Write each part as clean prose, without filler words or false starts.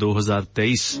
2023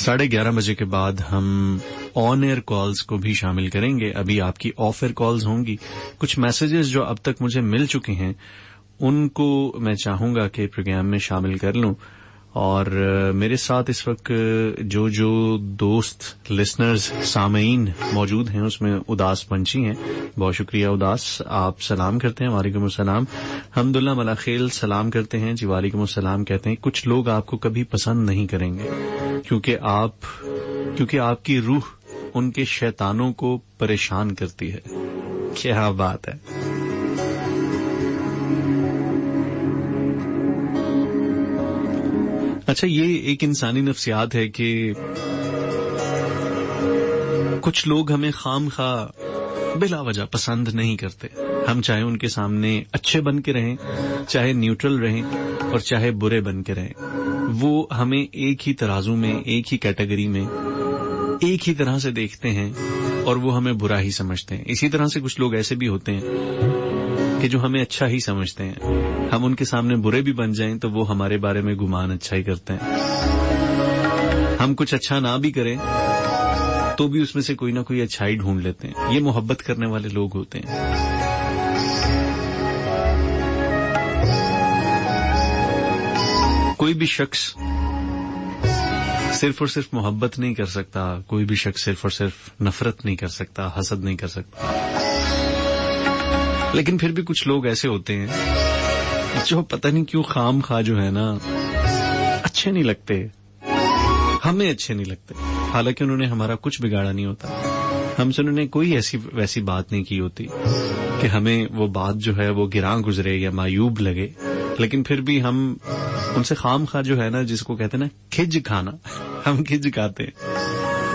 11:30 بجے کے بعد ہم آن ایئر کالز کو بھی شامل کریں گے. ابھی آپ کی آف ایئر کالز ہوں گی. کچھ میسیجز جو اب تک مجھے مل چکے ہیں ان کو میں چاہوں گا کہ پروگرام میں شامل کر لوں. اور میرے ساتھ اس وقت جو دوست لسنرز سامعین موجود ہیں اس میں اداس پنچی ہیں. بہت شکریہ اداس, آپ سلام کرتے ہیں. وعلیکم السلام. حمداللہ ملاخیل سلام کرتے ہیں جی. وعلیکم السلام کہتے ہیں. کچھ لوگ آپ کو کبھی پسند نہیں کریں گے کیونکہ آپ کی روح ان کے شیطانوں کو پریشان کرتی ہے. کیا بات ہے. اچھا, یہ ایک انسانی نفسیات ہے کہ کچھ لوگ ہمیں خام خواہ بلا وجہ پسند نہیں کرتے. ہم چاہے ان کے سامنے اچھے بن کے رہیں, چاہے نیوٹرل رہیں اور چاہے برے بن کے رہیں, وہ ہمیں ایک ہی ترازو میں, ایک ہی کیٹیگری میں, ایک ہی طرح سے دیکھتے ہیں اور وہ ہمیں برا ہی سمجھتے ہیں. اسی طرح سے کچھ لوگ ایسے بھی ہوتے ہیں کہ جو ہمیں اچھا ہی سمجھتے ہیں. ہم ان کے سامنے برے بھی بن جائیں تو وہ ہمارے بارے میں گمان اچھا ہی کرتے ہیں. ہم کچھ اچھا نہ بھی کریں تو بھی اس میں سے کوئی نہ کوئی اچھائی ڈھونڈ لیتے ہیں. یہ محبت کرنے والے لوگ ہوتے ہیں. کوئی بھی شخص صرف اور صرف محبت نہیں کر سکتا, کوئی بھی شخص صرف اور صرف نفرت نہیں کر سکتا, حسد نہیں کر سکتا. لیکن پھر بھی کچھ لوگ ایسے ہوتے ہیں جو پتہ نہیں کیوں خام خواہ جو ہے نا اچھے نہیں لگتے, ہمیں اچھے نہیں لگتے, حالانکہ انہوں نے ہمارا کچھ بگاڑا نہیں ہوتا. ہم سے انہوں نے کوئی ایسی ویسی بات نہیں کی ہوتی کہ ہمیں وہ بات جو ہے وہ گراں گزرے یا معیوب لگے. لیکن پھر بھی ہم ان سے خام خواہ جو ہے نا, جس کو کہتے ہیں نا کھج کھانا, ہم کھج کھاتے ہیں.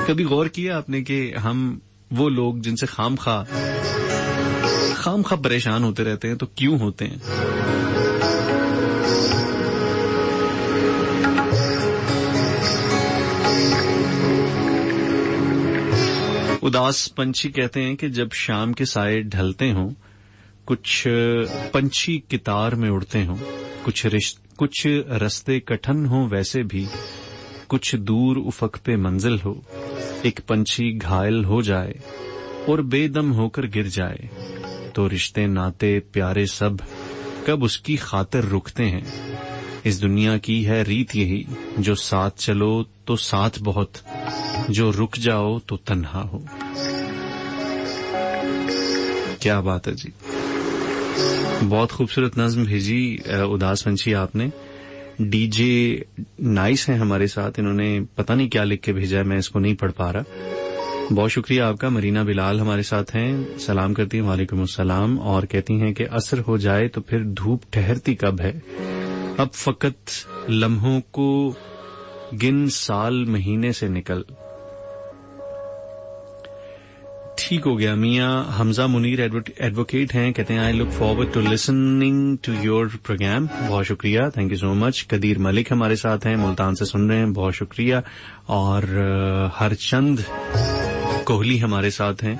کبھی غور کیا آپ نے کہ ہم وہ لوگ جن سے خام خواہ پریشان ہوتے رہتے ہیں تو کیوں ہوتے ہیں؟ اداس پنچھی کہتے ہیں کہ جب شام کے سائے ڈھلتے ہوں, کچھ پنچھی قطار میں اڑتے ہوں, کچھ رستے کٹھن ہوں ویسے بھی, کچھ دور افق پہ منزل ہو, ایک پنچھی گھائل ہو جائے اور بے دم ہو کر گر جائے, تو رشتے ناتے پیارے سب کب اس کی خاطر رکتے ہیں. اس دنیا کی ہے ریت یہی, جو ساتھ چلو تو ساتھ بہت, جو رک جاؤ تو تنہا ہو. کیا بات ہے جی, بہت خوبصورت نظم بھیجی اداس پنچھی آپ نے. ڈی جے نائس ہیں ہمارے ساتھ, انہوں نے پتہ نہیں کیا لکھ کے بھیجا ہے, میں اس کو نہیں پڑھ پا رہا. بہت شکریہ آپ کا. مرینا بلال ہمارے ساتھ ہیں, سلام کرتی ہیں. وعلیکم السلام. اور کہتی ہیں کہ عصر ہو جائے تو پھر دھوپ ٹھہرتی کب ہے, اب فقط لمحوں کو گن سال مہینے سے نکل. ٹھیک ہو گیا. میاں حمزہ منیر ایڈوکیٹ ہیں, کہتے ہیں I look forward to listening to your program. بہت شکریہ, تھینک یو سو مچ. قدیر ملک ہمارے ساتھ ہیں, ملتان سے سن رہے ہیں, بہت شکریہ. اور ہر چند کوہلی ہمارے ساتھ ہیں,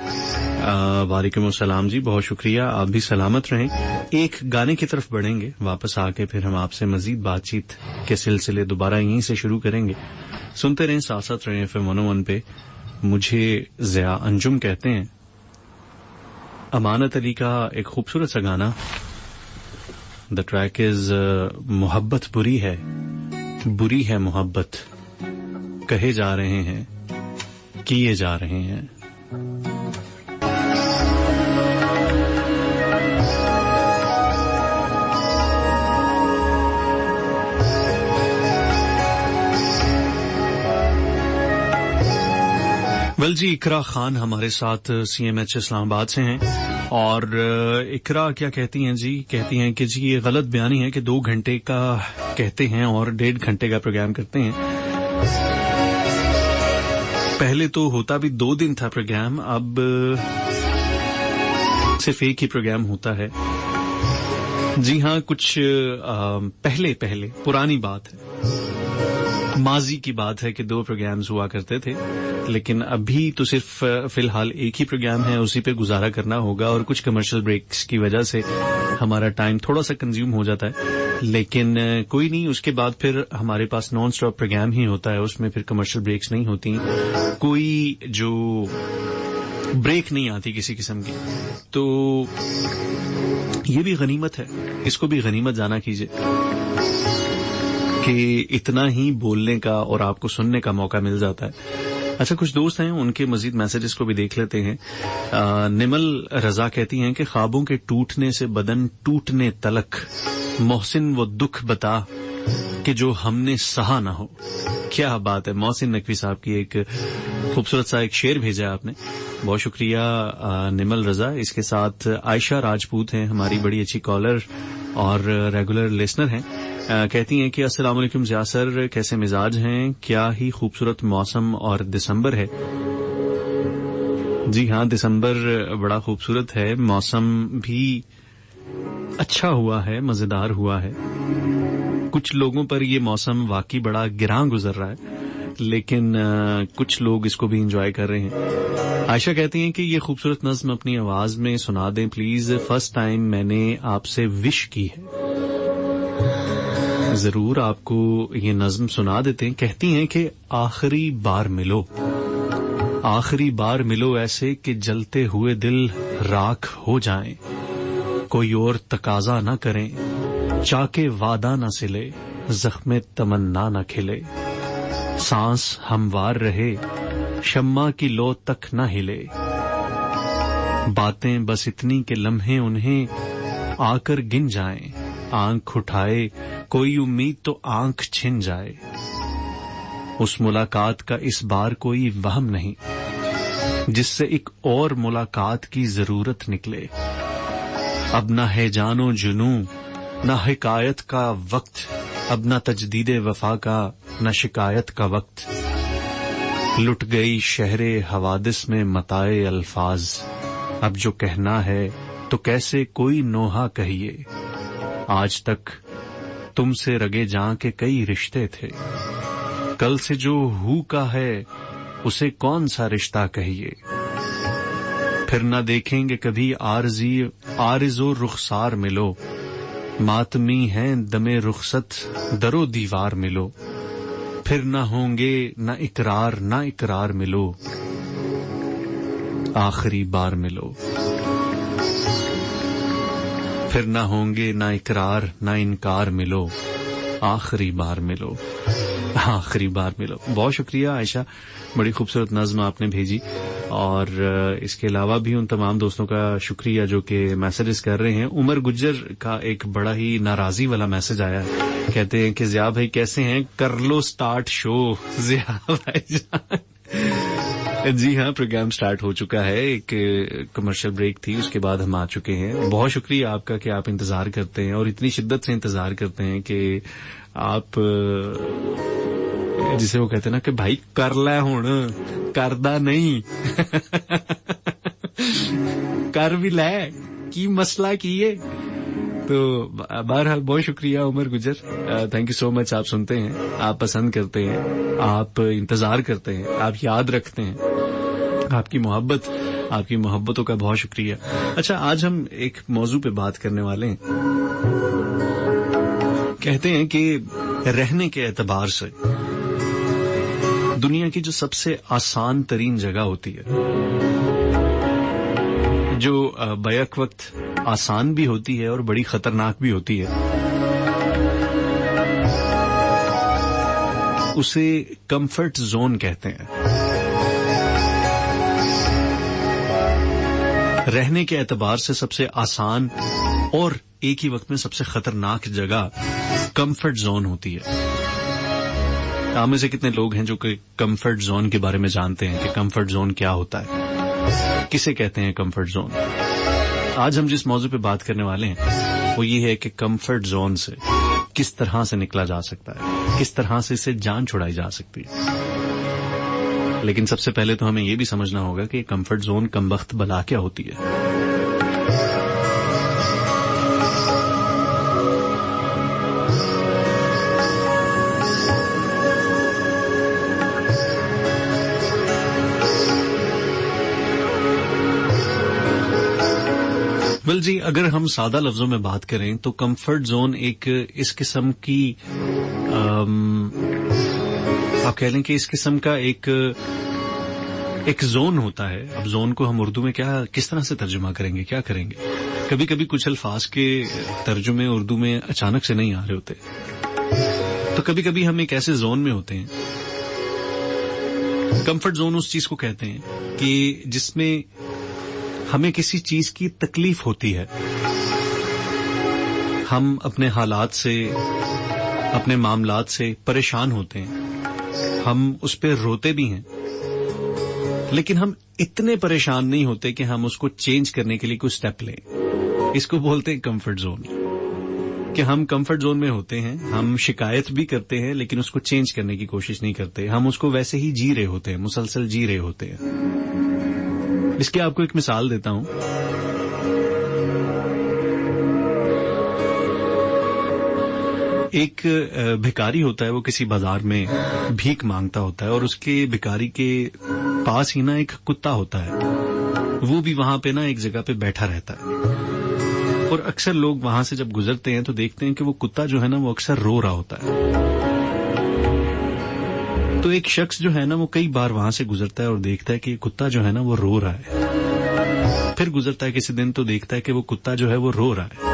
وعلیکم السلام جی, بہت شکریہ. آپ بھی سلامت رہیں. ایک گانے کی طرف بڑھیں گے, واپس آ کے پھر ہم آپ سے مزید بات چیت کے سلسلے دوبارہ یہیں سے شروع کریں گے. سنتے رہیں, ساتھ ساتھ رہیں FM 101 پہ. مجھے ضیاء انجم کہتے ہیں. امانت علی کا ایک خوبصورت سا گانا, دا ٹریک از محبت بری ہے محبت, کہے جا رہے ہیں کیے جا رہے ہیں. جی, اقرا خان ہمارے ساتھ CMH اسلام آباد سے ہیں. اور اقرا کیا کہتی ہیں جی, کہتی ہیں کہ جی یہ غلط بیانی ہے کہ 2 گھنٹے کا کہتے ہیں اور 1.5 گھنٹے کا پروگرام کرتے ہیں. پہلے تو ہوتا بھی 2 دن تھا پروگرام, اب صرف ایک ہی پروگرام ہوتا ہے. جی ہاں, کچھ پہلے پرانی بات ہے, ماضی کی بات ہے کہ 2 پروگرامز ہوا کرتے تھے, لیکن ابھی تو صرف فی الحال ایک ہی پروگرام ہے, اسی پہ گزارا کرنا ہوگا. اور کچھ کمرشل بریکس کی وجہ سے ہمارا ٹائم تھوڑا سا کنزیوم ہو جاتا ہے. لیکن کوئی نہیں, اس کے بعد پھر ہمارے پاس نان اسٹاپ پروگرام ہی ہوتا ہے, اس میں پھر کمرشل بریکس نہیں ہوتی, کوئی جو بریک نہیں آتی کسی قسم کی. تو یہ بھی غنیمت ہے, اس کو بھی غنیمت جانا کیجئے کہ اتنا ہی بولنے کا اور آپ کو سننے کا موقع مل جاتا ہے. اچھا, کچھ دوست ہیں, ان کے مزید میسیجز کو بھی دیکھ لیتے ہیں. نمل رضا کہتی ہیں کہ خوابوں کے ٹوٹنے سے بدن ٹوٹنے تلک محسن وہ دکھ بتا کہ جو ہم نے سہا نہ ہو. کیا بات ہے, محسن نقوی صاحب کی ایک خوبصورت سا ایک شعر بھیجا آپ نے, بہت شکریہ نمل رضا. اس کے ساتھ عائشہ راجپوت ہیں, ہماری بڑی اچھی کالر اور ریگولر لسنر ہیں, کہتی ہیں کہ السلام علیکم ضیاء سر, کیسے مزاج ہیں, کیا ہی خوبصورت موسم اور دسمبر ہے. جی ہاں, دسمبر بڑا خوبصورت ہے, موسم بھی اچھا ہوا ہے, مزیدار ہوا ہے. کچھ لوگوں پر یہ موسم واقعی بڑا گراں گزر رہا ہے, لیکن کچھ لوگ اس کو بھی انجوائے کر رہے ہیں. عائشہ کہتی ہیں کہ یہ خوبصورت نظم اپنی آواز میں سنا دیں پلیز, فرسٹ ٹائم میں نے آپ سے وش کی ہے. ضرور آپ کو یہ نظم سنا دیتے ہیں. کہتی ہیں کہ آخری بار ملو, آخری بار ملو ایسے کہ جلتے ہوئے دل راکھ ہو جائیں, کوئی اور تقاضا نہ کریں, چاکے وعدہ نہ سلے, زخم تمنا نہ کھلے, سانس ہموار رہے, شمع کی لو تک نہ ہلے, باتیں بس اتنی کہ لمحے انہیں آ کر گن جائیں, آنکھ اٹھائے کوئی امید تو آنکھ چھن جائے, اس ملاقات کا اس بار کوئی وہم نہیں جس سے ایک اور ملاقات کی ضرورت نکلے. اب نہ ہے جانو جنوں نہ حکایت کا وقت, اب نہ تجدید وفا کا نہ شکایت کا وقت, لٹ گئی شہر حوادث میں متاع الفاظ, اب جو کہنا ہے تو کیسے کوئی نوحہ کہیے, آج تک تم سے رگے جاں کے کئی رشتے تھے, کل سے جو ہو کا ہے اسے کون سا رشتہ کہیے, پھر نہ دیکھیں گے کبھی عارض و رخسار ملو, ماتمی ہیں دم رخصت در و دیوار ملو, پھر نہ ہوں گے نہ اقرار ملو, آخری بار ملو, پھر نہ ہوں گے نہ اقرار نہ انکار ملو, آخری بار ملو, آخری بار ملو. بہت شکریہ عائشہ, بڑی خوبصورت نظم آپ نے بھیجی. اور اس کے علاوہ بھی ان تمام دوستوں کا شکریہ جو کہ میسیجز کر رہے ہیں. عمر گجر کا ایک بڑا ہی ناراضی والا میسج آیا ہے, کہتے ہیں کہ ضیاء بھائی کیسے ہیں, کر لو سٹارٹ شو. ضیاء بھائی جان جی ہاں, پروگرام سٹارٹ ہو چکا ہے, ایک کمرشل بریک تھی, اس کے بعد ہم آ چکے ہیں. بہت شکریہ آپ کا کہ آپ انتظار کرتے ہیں اور اتنی شدت سے انتظار کرتے ہیں کہ آپ جسے وہ کہتے ہیں نا کہ بھائی کر لے ہن, کردا نہیں کر بھی لے, کی مسئلہ کی ہے. تو بہرحال بہت شکریہ عمر گجر, تھینک یو سو مچ. آپ سنتے ہیں, آپ پسند کرتے ہیں, آپ انتظار کرتے ہیں, آپ یاد رکھتے ہیں, آپ کی محبتوں کا بہت شکریہ. اچھا, آج ہم ایک موضوع پہ بات کرنے والے ہیں. کہتے ہیں کہ رہنے کے اعتبار سے دنیا کی جو سب سے آسان ترین جگہ ہوتی ہے, جو بیک وقت آسان بھی ہوتی ہے اور بڑی خطرناک بھی ہوتی ہے, اسے کمفرٹ زون کہتے ہیں. رہنے کے اعتبار سے سب سے آسان اور ایک ہی وقت میں سب سے خطرناک جگہ کمفرٹ زون ہوتی ہے. آپ میں سے کتنے لوگ ہیں جو کہ کمفرٹ زون کے بارے میں جانتے ہیں کہ کمفرٹ زون کیا ہوتا ہے, کسے کہتے ہیں کمفرٹ زون؟ آج ہم جس موضوع پہ بات کرنے والے ہیں وہ یہ ہے کہ کمفرٹ زون سے کس طرح سے نکلا جا سکتا ہے, کس طرح سے اسے جان چھڑائی جا سکتی ہے. لیکن سب سے پہلے تو ہمیں یہ بھی سمجھنا ہوگا کہ کمفرٹ زون کمبخت بلا کیا ہوتی ہے. ویل جی، اگر ہم سادہ لفظوں میں بات کریں تو کمفرٹ زون ایک اس قسم کی آپ کہہ لیں کہ اس قسم کا ایک زون ہوتا ہے. اب زون کو ہم اردو میں کس طرح سے ترجمہ کریں گے، کیا کریں گے؟ کبھی کبھی کچھ الفاظ کے ترجمے اردو میں اچانک سے نہیں آ رہے ہوتے، تو کبھی کبھی ہم ایک ایسے زون میں ہوتے ہیں. کمفرٹ زون اس چیز کو کہتے ہیں کہ جس میں ہمیں کسی چیز کی تکلیف ہوتی ہے، ہم اپنے حالات سے، اپنے معاملات سے پریشان ہوتے ہیں، ہم اس پہ روتے بھی ہیں، لیکن ہم اتنے پریشان نہیں ہوتے کہ ہم اس کو چینج کرنے کے لیے کوئی سٹیپ لیں. اس کو بولتے ہیں کمفرٹ زون، کہ ہم کمفرٹ زون میں ہوتے ہیں، ہم شکایت بھی کرتے ہیں لیکن اس کو چینج کرنے کی کوشش نہیں کرتے، ہم اس کو ویسے ہی جی رہے ہوتے ہیں، مسلسل جی رہے ہوتے ہیں. اس کی آپ کو ایک مثال دیتا ہوں. ایک بھکاری ہوتا ہے، وہ کسی بازار میں بھیک مانگتا ہوتا ہے، اور اس کے بھکاری کے پاس ہی نا ایک کتا ہوتا ہے. وہ بھی وہاں پہ نا ایک جگہ پہ بیٹھا رہتا ہے، اور اکثر لوگ وہاں سے جب گزرتے ہیں تو دیکھتے ہیں کہ وہ کتا جو ہے نا وہ اکثر رو رہا ہوتا ہے. تو ایک شخص جو ہے نا وہ کئی بار وہاں سے گزرتا ہے اور دیکھتا ہے کہ یہ کتا جو ہے نا وہ رو رہا ہے. پھر گزرتا ہے کسی دن تو دیکھتا ہے کہ وہ کتا جو ہے وہ رو رہا ہے.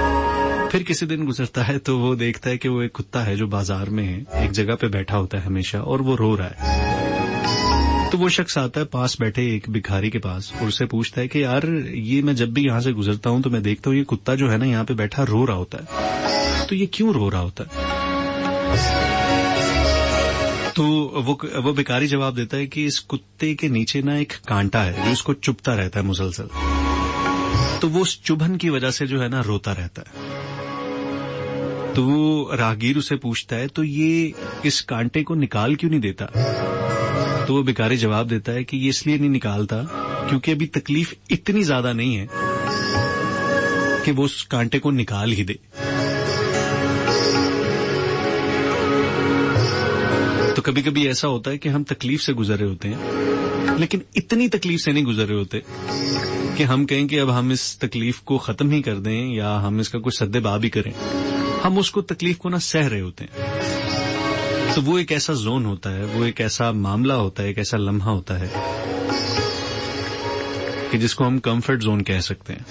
پھر کسی دن گزرتا ہے تو وہ دیکھتا ہے کہ وہ ایک کتا ہے جو بازار میں ہے، ایک جگہ پہ بیٹھا ہوتا ہے ہمیشہ، اور وہ رو رہا ہے. تو وہ شخص آتا ہے پاس بیٹھے ایک بھکاری کے پاس اور اسے پوچھتا ہے کہ یار یہ میں جب بھی یہاں سے گزرتا ہوں تو میں دیکھتا ہوں یہ کتا جو ہے نا یہاں پہ بیٹھا رو رہا ہوتا ہے، تو یہ کیوں رو رہا ہوتا ہے؟ تو وہ بھکاری جواب دیتا ہے کہ اس کتے کے نیچے نا ایک کانٹا ہے جو اس کو چبھتا رہتا ہے مسلسل، تو وہ اس چبھن کی وجہ سے جو ہے نا روتا رہتا ہے. تو وہ راہگیر اسے پوچھتا ہے تو یہ اس کانٹے کو نکال کیوں نہیں دیتا؟ تو وہ بھکاری جواب دیتا ہے کہ یہ اس لیے نہیں نکالتا کیونکہ ابھی تکلیف اتنی زیادہ نہیں ہے کہ وہ اس کانٹے کو نکال ہی دے. تو کبھی کبھی ایسا ہوتا ہے کہ ہم تکلیف سے گزر رہے ہوتے ہیں، لیکن اتنی تکلیف سے نہیں گزر رہے ہوتے کہ ہم کہیں کہ اب ہم اس تکلیف کو ختم ہی کر دیں یا ہم اس کا کوئی سد باب ہی کریں. ہم اس کو تکلیف کو نہ سہ رہے ہوتے ہیں. تو وہ ایک ایسا زون ہوتا ہے، وہ ایک ایسا معاملہ ہوتا ہے، ایک ایسا لمحہ ہوتا ہے کہ جس کو ہم کمفرٹ زون کہہ سکتے ہیں.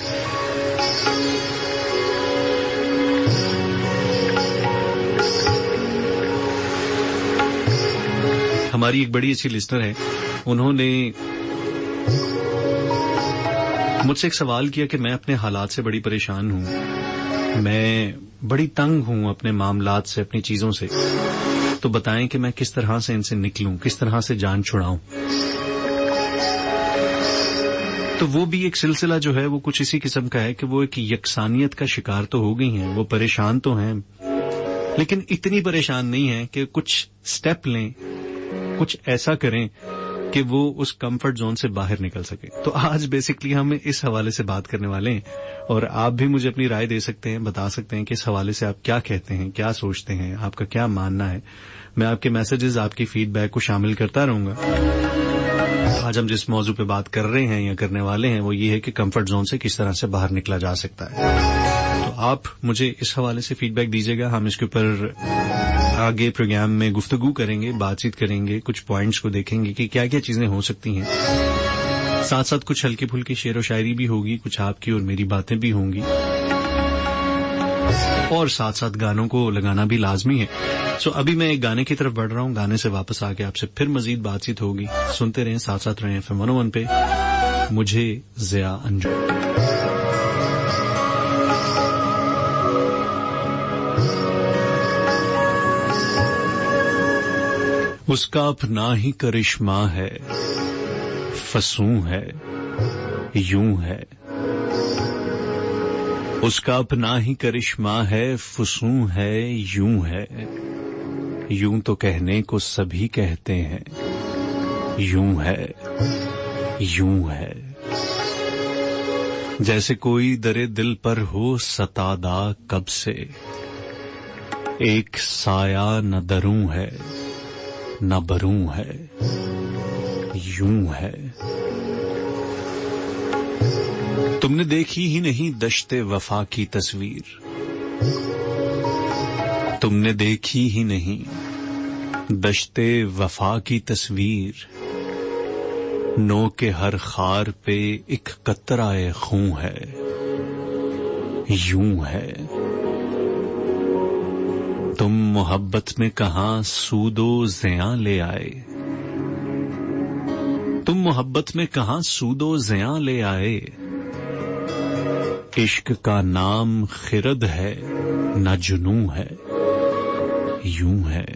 ہماری ایک بڑی اچھی لسنر ہے، انہوں نے مجھ سے ایک سوال کیا کہ میں اپنے حالات سے بڑی پریشان ہوں، میں بڑی تنگ ہوں اپنے معاملات سے، اپنی چیزوں سے، تو بتائیں کہ میں کس طرح سے ان سے نکلوں، کس طرح سے جان چھڑاؤں. تو وہ بھی ایک سلسلہ جو ہے وہ کچھ اسی قسم کا ہے کہ وہ ایک یکسانیت کا شکار تو ہو گئی ہیں، وہ پریشان تو ہیں لیکن اتنی پریشان نہیں ہیں کہ کچھ سٹیپ لیں، کچھ ایسا کریں کہ وہ اس کمفرٹ زون سے باہر نکل سکے. تو آج بیسکلی ہم اس حوالے سے بات کرنے والے ہیں، اور آپ بھی مجھے اپنی رائے دے سکتے ہیں، بتا سکتے ہیں کہ اس حوالے سے آپ کیا کہتے ہیں، کیا سوچتے ہیں، آپ کا کیا ماننا ہے. میں آپ کے میسیجز، آپ کی فیڈ بیک کو شامل کرتا رہوں گا. آج ہم جس موضوع پہ بات کر رہے ہیں یا کرنے والے ہیں وہ یہ ہے کہ کمفرٹ زون سے کس طرح سے باہر نکلا جا سکتا ہے. تو آپ مجھے اس حوالے سے فیڈ بیک دیجیے گا. ہم اس کے اوپر آگے پروگرام میں گفتگو کریں گے، بات چیت کریں گے، کچھ پوائنٹس کو دیکھیں گے کہ کیا کیا چیزیں ہو سکتی ہیں. ساتھ ساتھ کچھ ہلکی پھلکی شعر و شاعری بھی ہوگی، کچھ آپ کی اور میری باتیں بھی ہوں گی، اور ساتھ ساتھ گانوں کو لگانا بھی لازمی ہے. سو ابھی میں ایک گانے کی طرف بڑھ رہا ہوں، گانے سے واپس آ کے آپ سے پھر مزید بات چیت ہوگی. سنتے رہیں، ساتھ ساتھ رہیں FM 101 پہ. مجھے ضیاء انجم. اس کا اپنا ہی کرشمہ ہے، فسوں ہے، یوں ہے. اس کا اپنا ہی کرشمہ ہے، فسوں ہے، یوں ہے. یوں تو کہنے کو سبھی کہتے ہیں، یوں ہے، یوں ہے. جیسے کوئی در دل پر ہو ستادا کب سے، ایک سایہ نہ دروں ہے نہ بروں ہے، یوں ہے. تم نے دیکھی ہی نہیں دشت وفا کی تصویر، تم نے دیکھی ہی نہیں دشت وفا کی تصویر، نو کے ہر خار پہ ایک قطرہ خون ہے، یوں ہے۔ تم محبت میں کہاں سود و زیاں لے آئے، تم محبت میں کہاں سود و زیاں لے آئے، عشق کا نام خرد ہے نہ جنوں ہے، یوں ہے۔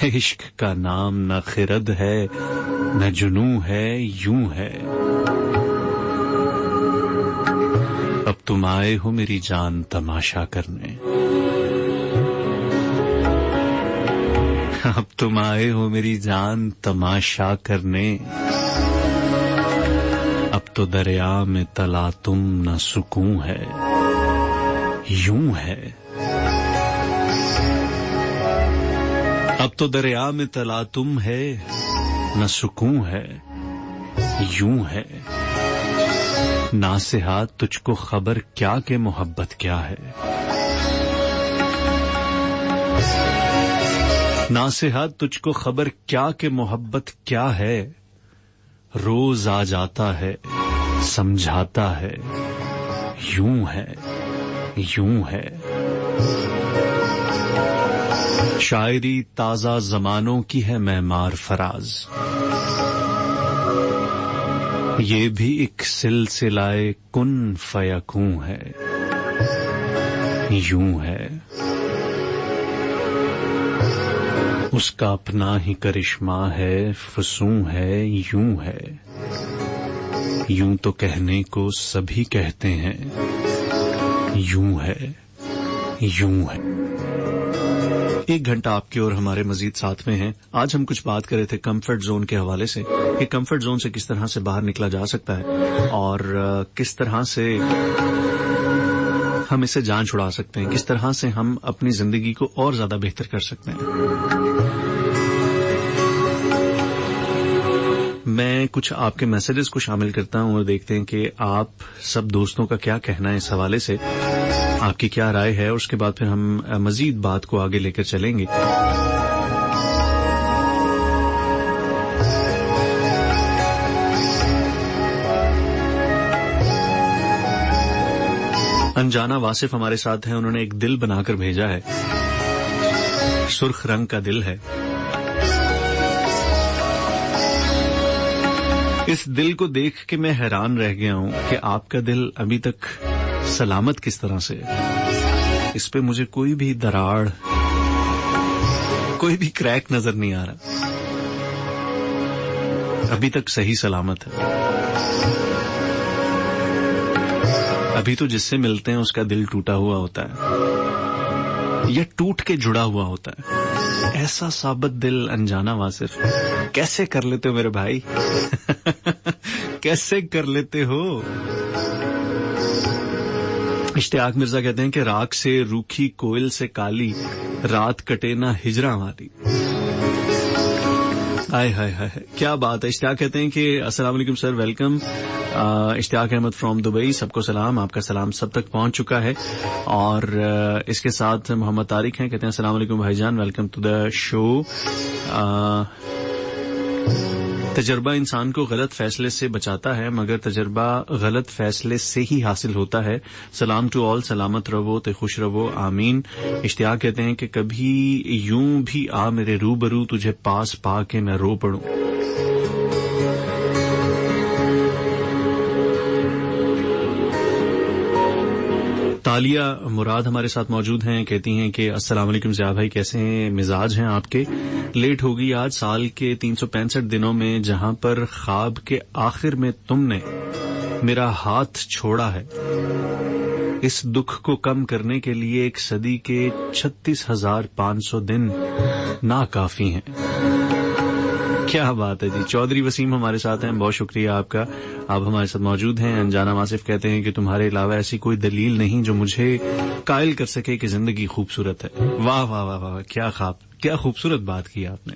عشق کا نام نہ خرد ہے نہ جنوں ہے، یوں ہے۔ اب تم آئے ہو میری جان تماشا کرنے، اب تم آئے ہو میری جان تماشا کرنے، اب تو دریا میں تلا تم نہ سکون ہے، یوں ہے۔ اب تو دریا میں تلا تم ہے نہ سکون ہے، یوں ہے۔ ناصحات تجھ کو خبر کیا کہ محبت کیا ہے، ناصحات تجھ کو خبر کیا کہ محبت کیا ہے، روز آ جاتا ہے سمجھاتا ہے، یوں ہے، یوں ہے۔ شاعری تازہ زمانوں کی ہے معمار فراز، یہ بھی ایک سلسلہ کن فیکون ہے، یوں ہے۔ اس کا اپنا ہی کرشمہ ہے، فسوں ہے، یوں ہے۔ یوں تو کہنے کو سبھی کہتے ہیں، یوں ہے، یوں ہے۔ ایک گھنٹہ آپ کے اور ہمارے مزید ساتھ میں ہیں۔ آج ہم کچھ بات کر رہے تھے کمفرٹ زون کے حوالے سے کہ کمفرٹ زون سے کس طرح سے باہر نکلا جا سکتا ہے اور کس طرح سے ہم اسے جان چھڑا سکتے ہیں، کس طرح سے ہم اپنی زندگی کو اور زیادہ بہتر کر سکتے ہیں۔ میں کچھ آپ کے میسیجز کو شامل کرتا ہوں اور دیکھتے ہیں کہ آپ سب دوستوں کا کیا کہنا ہے اس حوالے سے، آپ کی کیا رائے ہے، اور اس کے بعد پھر ہم مزید بات کو آگے لے کر چلیں گے۔ انجانا واصف ہمارے ساتھ ہیں، انہوں نے ایک دل بنا کر بھیجا ہے، سرخ رنگ کا دل ہے۔ اس دل کو دیکھ کے میں حیران رہ گیا ہوں کہ آپ کا دل ابھی تک سلامت کس طرح سے ہے۔ اس پہ مجھے کوئی بھی دراڑ، کوئی بھی کریک نظر نہیں آ رہا، ابھی تک صحیح سلامت ہے۔ ابھی تو جس سے ملتے ہیں اس کا دل ٹوٹا ہوا ہوتا ہے یا ٹوٹ کے جڑا ہوا ہوتا ہے۔ ایسا ثابت دل انجانا واصف کیسے کر لیتے ہو میرے بھائی؟ کیسے کر لیتے ہو؟ اشتیاق مرزا کہتے ہیں کہ راکھ سے روکھی کوئل سے کالی، رات کٹے نہ ہجراں والی۔ ہائے ہائے ہائے، کیا بات ہے۔ اشتیاق کہتے ہیں کہ السلام علیکم sir, welcome. Ishtiaq Ahmed from Dubai, سب کو سلام، آپ کا سلام سب تک پہنچ چکا ہے۔ اور اس کے ساتھ محمد طارق ہیں، کہتے ہیں السلام علیکم بھائی جان، ویلکم ٹو دا شو۔ تجربہ انسان کو غلط فیصلے سے بچاتا ہے، مگر تجربہ غلط فیصلے سے ہی حاصل ہوتا ہے۔ سلام ٹو آل، سلامت رہو تے خوش رہو، آمین۔ اشتیاق کہتے ہیں کہ کبھی یوں بھی آ میرے روبرو، تجھے پاس پا کے میں رو پڑوں۔ تالیہ مراد ہمارے ساتھ موجود ہیں، کہتی ہیں کہ السلام علیکم ضیاء بھائی، کیسے ہیں، مزاج ہیں آپ کے؟ لیٹ ہوگی آج سال کے 365 دنوں میں، جہاں پر خواب کے آخر میں تم نے میرا ہاتھ چھوڑا ہے۔ اس دکھ کو کم کرنے کے لیے ایک صدی کے 36,500 دن ناکافی ہیں۔ کیا بات ہے جی۔ چودھری وسیم ہمارے ساتھ ہیں، بہت شکریہ آپ کا، آپ ہمارے ساتھ موجود ہیں۔ انجانا واصف کہتے ہیں کہ تمہارے علاوہ ایسی کوئی دلیل نہیں جو مجھے قائل کر سکے کہ زندگی خوبصورت ہے۔ واہ واہ واہ واہ، کیا خوبصورت بات کی آپ نے۔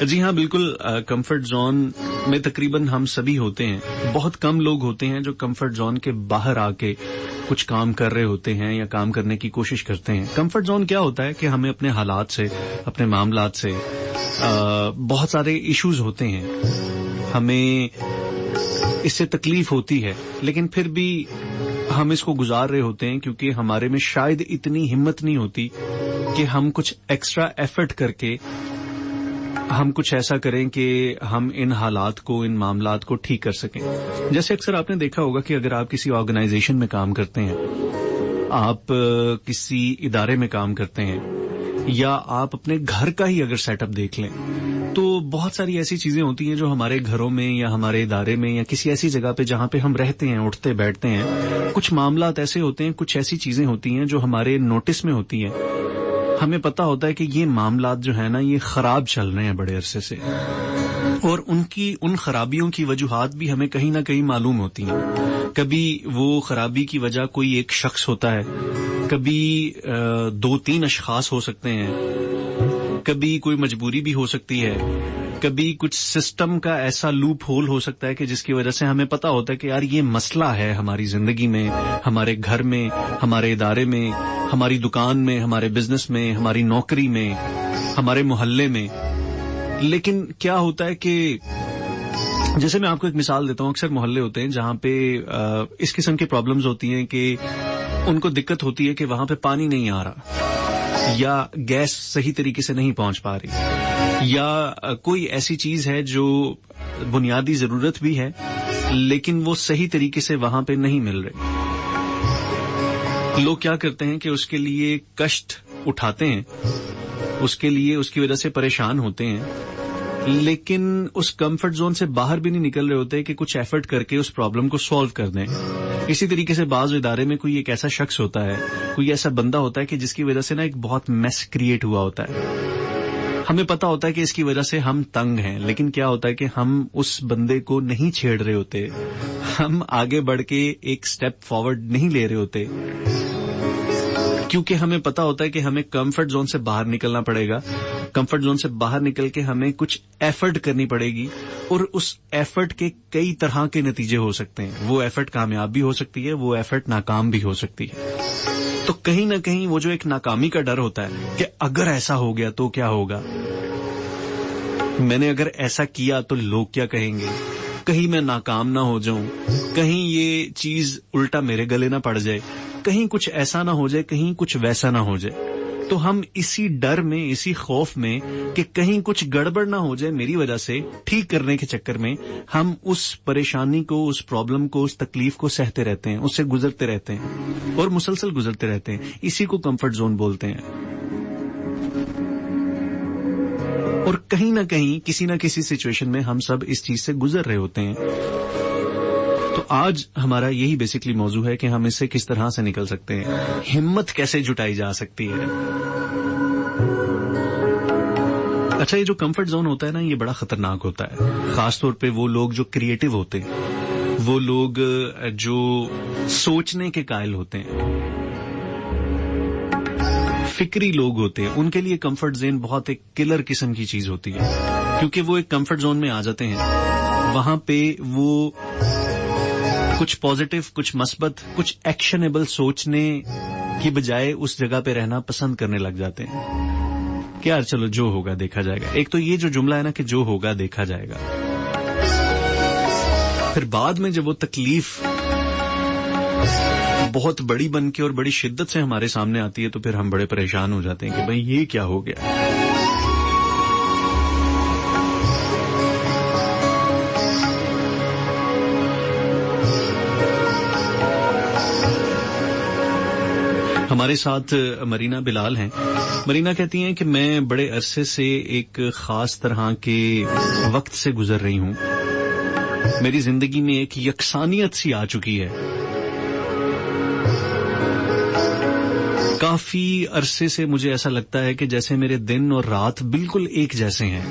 جی ہاں بالکل، کمفرٹ زون میں تقریباً ہم سبھی ہوتے ہیں. بہت کم لوگ ہوتے ہیں جو کمفرٹ زون کے باہر آ کے کچھ کام کر رہے ہوتے ہیں یا کام کرنے کی کوشش کرتے ہیں. کمفرٹ زون کیا ہوتا ہے کہ ہمیں اپنے حالات سے، اپنے معاملات سے بہت سارے ایشوز ہوتے ہیں، ہمیں اس سے تکلیف ہوتی ہے، لیکن پھر بھی ہم اس کو گزار رہے ہوتے ہیں کیونکہ ہمارے میں شاید اتنی ہمت نہیں ہوتی کہ ہم کچھ ایکسٹرا ایفرٹ کر کے ہم کچھ ایسا کریں کہ ہم ان حالات کو، ان معاملات کو ٹھیک کر سکیں. جیسے اکثر آپ نے دیکھا ہوگا کہ اگر آپ کسی آرگنائزیشن میں کام کرتے ہیں، آپ کسی ادارے میں کام کرتے ہیں، یا آپ اپنے گھر کا ہی اگر سیٹ اپ دیکھ لیں، تو بہت ساری ایسی چیزیں ہوتی ہیں جو ہمارے گھروں میں یا ہمارے ادارے میں یا کسی ایسی جگہ پہ جہاں پہ ہم رہتے ہیں، اٹھتے بیٹھتے ہیں، کچھ معاملات ایسے ہوتے ہیں، کچھ ایسی چیزیں ہوتی ہیں جو ہمارے نوٹس میں ہوتی ہیں. ہمیں پتا ہوتا ہے کہ یہ معاملات جو ہے نا یہ خراب چل رہے ہیں بڑے عرصے سے، اور ان خرابیوں کی وجوہات بھی ہمیں کہیں نہ کہیں معلوم ہوتی ہیں. کبھی وہ خرابی کی وجہ کوئی ایک شخص ہوتا ہے، کبھی 2-3 اشخاص ہو سکتے ہیں، کبھی کوئی مجبوری بھی ہو سکتی ہے، کبھی کچھ سسٹم کا ایسا لوپ ہول ہو سکتا ہے کہ جس کی وجہ سے ہمیں پتا ہوتا ہے کہ یار یہ مسئلہ ہے ہماری زندگی میں، ہمارے گھر میں، ہمارے ادارے میں، ہماری دکان میں، ہمارے بزنس میں، ہماری نوکری میں، ہمارے محلے میں. لیکن کیا ہوتا ہے کہ جیسے میں آپ کو ایک مثال دیتا ہوں، اکثر محلے ہوتے ہیں جہاں پہ اس قسم کی پرابلمز ہوتی ہیں کہ ان کو دقت ہوتی ہے کہ وہاں پہ پانی نہیں آ رہا، یا گیس صحیح طریقے سے نہیں پہنچ پا رہی، یا کوئی ایسی چیز ہے جو بنیادی ضرورت بھی ہے لیکن وہ صحیح طریقے سے وہاں پہ نہیں مل رہی. لوگ کیا کرتے ہیں کہ اس کے لیے کشٹ اٹھاتے ہیں، اس کے لیے اس کی وجہ سے پریشان ہوتے ہیں، لیکن اس کمفرٹ زون سے باہر بھی نہیں نکل رہے ہوتے کہ کچھ ایفرٹ کر کے اس پرابلم کو سولو کر دیں. اسی طریقے سے بعض ادارے میں کوئی ایک ایسا شخص ہوتا ہے، کوئی ایسا بندہ ہوتا ہے کہ جس کی وجہ سے نا ایک بہت میس کریٹ ہوا ہوتا ہے. ہمیں پتا ہوتا ہے کہ اس کی وجہ سے ہم تنگ ہیں، لیکن کیا ہوتا ہے کہ ہم اس بندے کو نہیں چھیڑ رہے ہوتے، ہم آگے بڑھ کے ایک سٹیپ فارورڈ نہیں لے رہے ہوتے، کیونکہ ہمیں پتا ہوتا ہے کہ ہمیں کمفرٹ زون سے باہر نکلنا پڑے گا. کمفرٹ زون سے باہر نکل کے ہمیں کچھ ایفرٹ کرنی پڑے گی، اور اس ایفرٹ کے کئی طرح کے نتیجے ہو سکتے ہیں. وہ ایفرٹ کامیاب بھی ہو سکتی ہے، وہ ایفرٹ ناکام بھی ہو سکتی ہے. تو کہیں نہ کہیں وہ جو ایک ناکامی کا ڈر ہوتا ہے کہ اگر ایسا ہو گیا تو کیا ہوگا، میں نے اگر ایسا کیا تو لوگ کیا کہیں گے، کہیں میں ناکام نہ ہو جاؤں، کہیں یہ چیز الٹا میرے گلے نہ پڑ جائے، کہیں کچھ ایسا نہ ہو جائے، کہیں کچھ ویسا نہ ہو جائے. تو ہم اسی ڈر میں، اسی خوف میں کہ کہیں کچھ گڑبڑ نہ ہو جائے میری وجہ سے، ٹھیک کرنے کے چکر میں ہم اس پریشانی کو، اس پرابلم کو، اس تکلیف کو سہتے رہتے ہیں، اس سے گزرتے رہتے ہیں اور مسلسل گزرتے رہتے ہیں. اسی کو کمفرٹ زون بولتے ہیں. اور کہیں نہ کہیں کسی نہ کسی سچویشن میں ہم سب اس چیز سے گزر رہے ہوتے ہیں. تو آج ہمارا یہی بیسکلی موضوع ہے کہ ہم اس سے کس طرح سے نکل سکتے ہیں، ہمت کیسے جٹائی جا سکتی ہے. اچھا، یہ جو کمفرٹ زون ہوتا ہے نا، یہ بڑا خطرناک ہوتا ہے، خاص طور پہ وہ لوگ جو کریٹو ہوتے ہیں، وہ لوگ جو سوچنے کے قائل ہوتے ہیں، فکری لوگ ہوتے ہیں، ان کے لیے کمفرٹ زون بہت ایک کلر قسم کی چیز ہوتی ہے، کیونکہ وہ ایک کمفرٹ زون میں آ جاتے ہیں. وہاں پہ وہ کچھ پازیٹو، کچھ مثبت، کچھ ایکشنیبل سوچنے کی بجائے اس جگہ پہ رہنا پسند کرنے لگ جاتے ہیں کہ یار چلو جو ہوگا دیکھا جائے گا. ایک تو یہ جو جملہ ہے نا کہ جو ہوگا دیکھا جائے گا، پھر بعد میں جب وہ تکلیف بہت بڑی بن کے اور بڑی شدت سے ہمارے سامنے آتی ہے تو پھر ہم بڑے پریشان ہو جاتے ہیں کہ بھئی یہ کیا ہو گیا. ہمارے ساتھ مرینا بلال ہیں. مرینا کہتی ہیں کہ میں بڑے عرصے سے ایک خاص طرح کے وقت سے گزر رہی ہوں. میری زندگی میں ایک یکسانیت سی آ چکی ہے. کافی عرصے سے مجھے ایسا لگتا ہے کہ جیسے میرے دن اور رات بالکل ایک جیسے ہیں.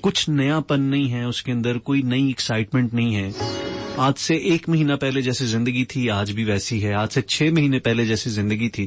کچھ نیا پن نہیں ہے اس کے اندر، کوئی نئی ایکسائٹمنٹ نہیں ہے. آج سے 1 مہینہ پہلے جیسے زندگی تھی آج بھی ویسی ہے، آج سے 6 مہینے پہلے جیسی زندگی تھی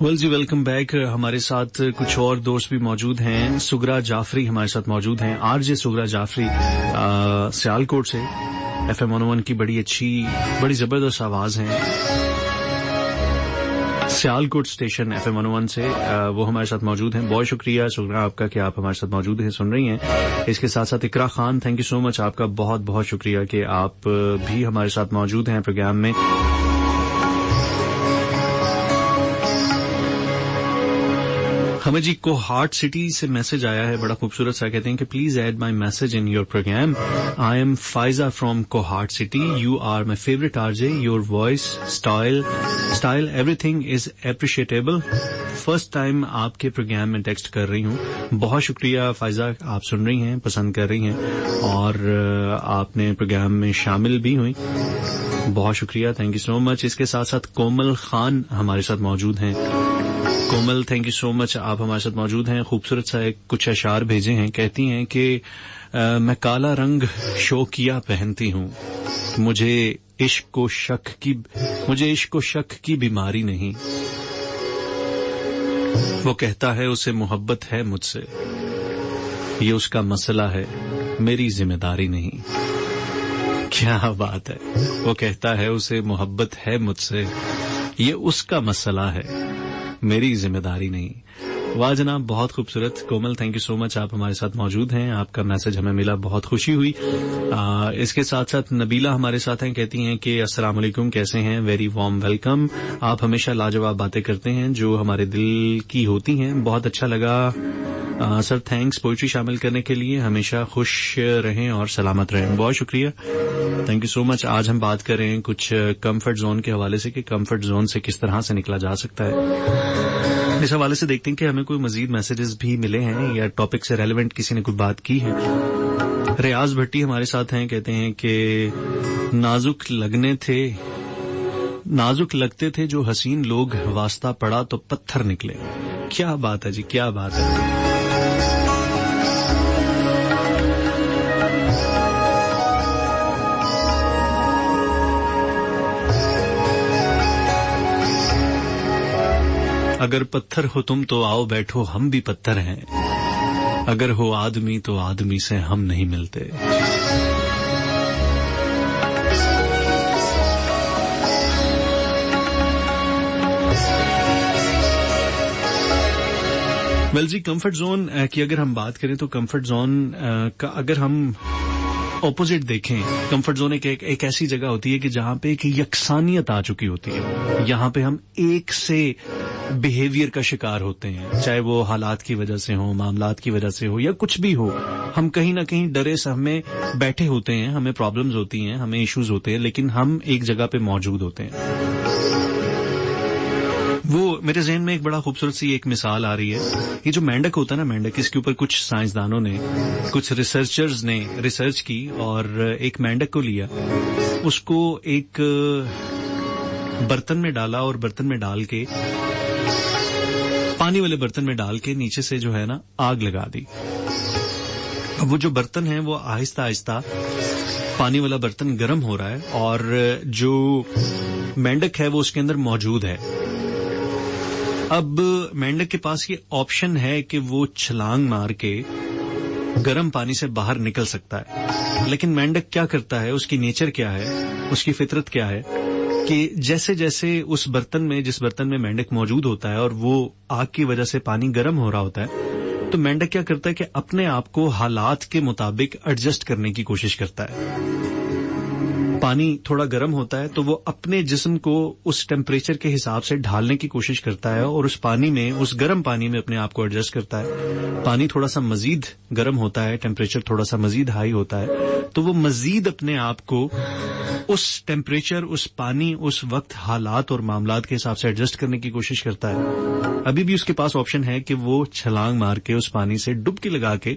ویل جی ویلکم بیک. ہمارے ساتھ کچھ اور دوست بھی موجود ہیں. سگرا جعفری ہمارے ساتھ موجود ہیں. آر جے سگرا جعفری سیالکوٹ سے FM 101 کی بڑی اچھی بڑی زبردست آواز ہیں. سیالکوٹ اسٹیشن FM 101 سے وہ ہمارے ساتھ موجود ہیں. بہت شکریہ سگرا آپ کا کہ آپ ہمارے ساتھ موجود ہیں, سن رہی ہیں. اس کے ساتھ ساتھ اقرا خان, تھینک یو سو مچ, آپ کا بہت بہت شکریہ کہ آپ بھی ہمارے ساتھ موجود ہیں پروگرام میں. ہمیں جی کوہارٹ سٹی سے میسج آیا ہے, بڑا خوبصورت سا. کہتے ہیں کہ please add my message in your program. I am Faiza from Kohat city. You are my favourite R J. Your voice, style everything is appreciable. First time آپ کے پروگرام میں ٹیکسٹ کر رہی ہوں. بہت شکریہ فائزہ, آپ سن رہی ہیں, پسند کر رہی ہیں اور آپ نے پروگرام میں شامل بھی ہوئی. بہت شکریہ, تھینک یو سو مچ. اس کے ساتھ ساتھ کومل خان ہمارے ساتھ موجود ہیں. کومل, تھینک یو سو مچ, آپ ہمارے ساتھ موجود ہیں. خوبصورت سا کچھ اشعار بھیجے ہیں. کہتی ہیں کہ میں کالا رنگ شوقیہ پہنتی ہوں, مجھے عشق و شک کی بیماری نہیں. وہ کہتا ہے اسے محبت ہے مجھ سے, یہ اس کا مسئلہ ہے, میری ذمہ داری نہیں. کیا بات ہے. وہ کہتا ہے اسے محبت ہے مجھ سے, یہ اس کا مسئلہ ہے, میری ذمہ داری نہیں. واہ جناب, بہت خوبصورت. کومل, تھینک یو سو مچ, آپ ہمارے ساتھ موجود ہیں. آپ کا میسج ہمیں ملا, بہت خوشی ہوئی. اس کے ساتھ ساتھ نبیلہ ہمارے ساتھ ہیں. کہتی ہیں کہ السلام علیکم, کیسے ہیں, ویری وارم ویلکم. آپ ہمیشہ لاجواب باتیں کرتے ہیں جو ہمارے دل کی ہوتی ہیں. بہت اچھا لگا سر, تھینکس پوئٹری شامل کرنے کے لیے. ہمیشہ خوش رہیں اور سلامت رہیں. بہت شکریہ, تھینک یو سو مچ. آج ہم بات کر رہے ہیں کچھ کمفرٹ زون کے حوالے سے کہ کمفرٹ زون سے کس طرح سے نکلا جا سکتا ہے. اس حوالے سے دیکھتے ہیں کہ ہمیں کوئی مزید میسیجز بھی ملے ہیں یا ٹاپک سے ریلیونٹ کسی نے کوئی بات کی ہے. ریاض بھٹی ہمارے ساتھ ہیں. کہتے ہیں کہ نازک لگتے تھے جو حسین لوگ, واسطہ پڑا تو پتھر نکلے. کیا بات ہے جی, کیا بات ہے. اگر پتھر ہو تم تو آؤ بیٹھو, ہم بھی پتھر ہیں. اگر ہو آدمی تو آدمی سے ہم نہیں ملتے. ویل جی, کمفرٹ زون کی اگر ہم بات کریں تو کمفرٹ زون کا اگر ہم اپوزٹ دیکھیں, کمفرٹ زون ایک ایسی جگہ ہوتی ہے کہ جہاں پہ ایک یکسانیت آ چکی ہوتی ہے. یہاں پہ ہم ایک سے بیہیویئر کا شکار ہوتے ہیں, چاہے وہ حالات کی وجہ سے ہو, معاملات کی وجہ سے ہو یا کچھ بھی ہو. ہم کہیں نہ کہیں ڈرے سے ہمیں بیٹھے ہوتے ہیں, ہمیں پرابلمز ہوتی ہیں, ہمیں ایشوز ہوتے ہیں, لیکن ہم ایک جگہ پہ موجود ہوتے ہیں. وہ میرے ذہن میں ایک بڑا خوبصورت سی ایک مثال آ رہی ہے. یہ جو مینڈک ہوتا ہے نا, مینڈک, اس کے اوپر کچھ سائنسدانوں نے, کچھ ریسرچرز نے ریسرچ کی اور ایک مینڈک کو لیا, اس کو ایک برتن میں ڈالا اور برتن میں ڈال کے, پانی والے برتن میں ڈال کے نیچے سے جو ہے نا آگ لگا دی. اب وہ جو برتن ہے وہ آہستہ آہستہ, پانی والا برتن گرم ہو رہا ہے اور جو مینڈک ہے وہ اس کے اندر موجود ہے. اب مینڈک کے پاس یہ آپشن ہے کہ وہ چھلانگ مار کے گرم پانی سے باہر نکل سکتا ہے, لیکن مینڈک کیا کرتا ہے, اس کی نیچر کیا ہے, اس کی فطرت کیا ہے کہ جیسے جیسے اس برتن میں, جس برتن میں مینڈک موجود ہوتا ہے اور وہ آگ کی وجہ سے پانی گرم ہو رہا ہوتا ہے, تو مینڈک کیا کرتا ہے کہ اپنے آپ کو حالات کے مطابق ایڈجسٹ کرنے کی کوشش کرتا ہے. پانی تھوڑا گرم ہوتا ہے تو وہ اپنے جسم کو اس ٹیمپریچر کے حساب سے ڈھالنے کی کوشش کرتا ہے اور اس پانی میں, اس گرم پانی میں اپنے آپ کو ایڈجسٹ کرتا ہے. پانی تھوڑا سا مزید گرم ہوتا ہے, ٹیمپریچر تھوڑا سا مزید ہائی ہوتا ہے, تو وہ مزید اپنے آپ کو اس ٹیمپریچر, اس پانی, اس وقت, حالات اور معاملات کے حساب سے ایڈجسٹ کرنے کی کوشش کرتا ہے. ابھی بھی اس کے پاس آپشن ہے کہ وہ چھلانگ مار کے اس پانی سے ڈبکی لگا کے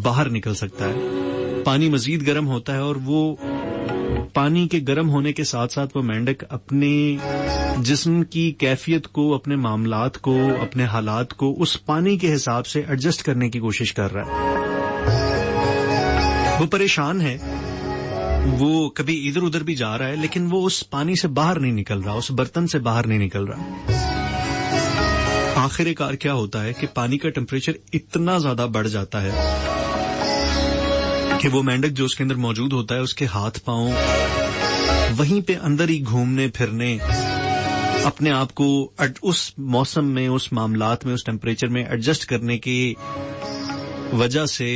باہر نکل سکتا ہے. پانی مزید گرم ہوتا ہے اور وہ پانی کے گرم ہونے کے ساتھ ساتھ وہ مینڈک اپنے جسم کی کیفیت کو, اپنے معاملات کو, اپنے حالات کو اس پانی کے حساب سے ایڈجسٹ کرنے کی کوشش کر رہا ہے. وہ پریشان ہے, وہ کبھی ادھر ادھر بھی جا رہا ہے, لیکن وہ اس پانی سے باہر نہیں نکل رہا, اس برتن سے باہر نہیں نکل رہا. آخر کار کیا ہوتا ہے کہ پانی کا ٹمپریچر اتنا زیادہ بڑھ جاتا ہے کہ وہ مینڈک جو اس کے اندر موجود ہوتا ہے اس کے ہاتھ پاؤں وہیں پہ اندر ہی گھومنے پھرنے، اپنے آپ کو اس موسم میں، اس معاملات میں، اس ٹمپریچر میں ایڈجسٹ کرنے کی وجہ سے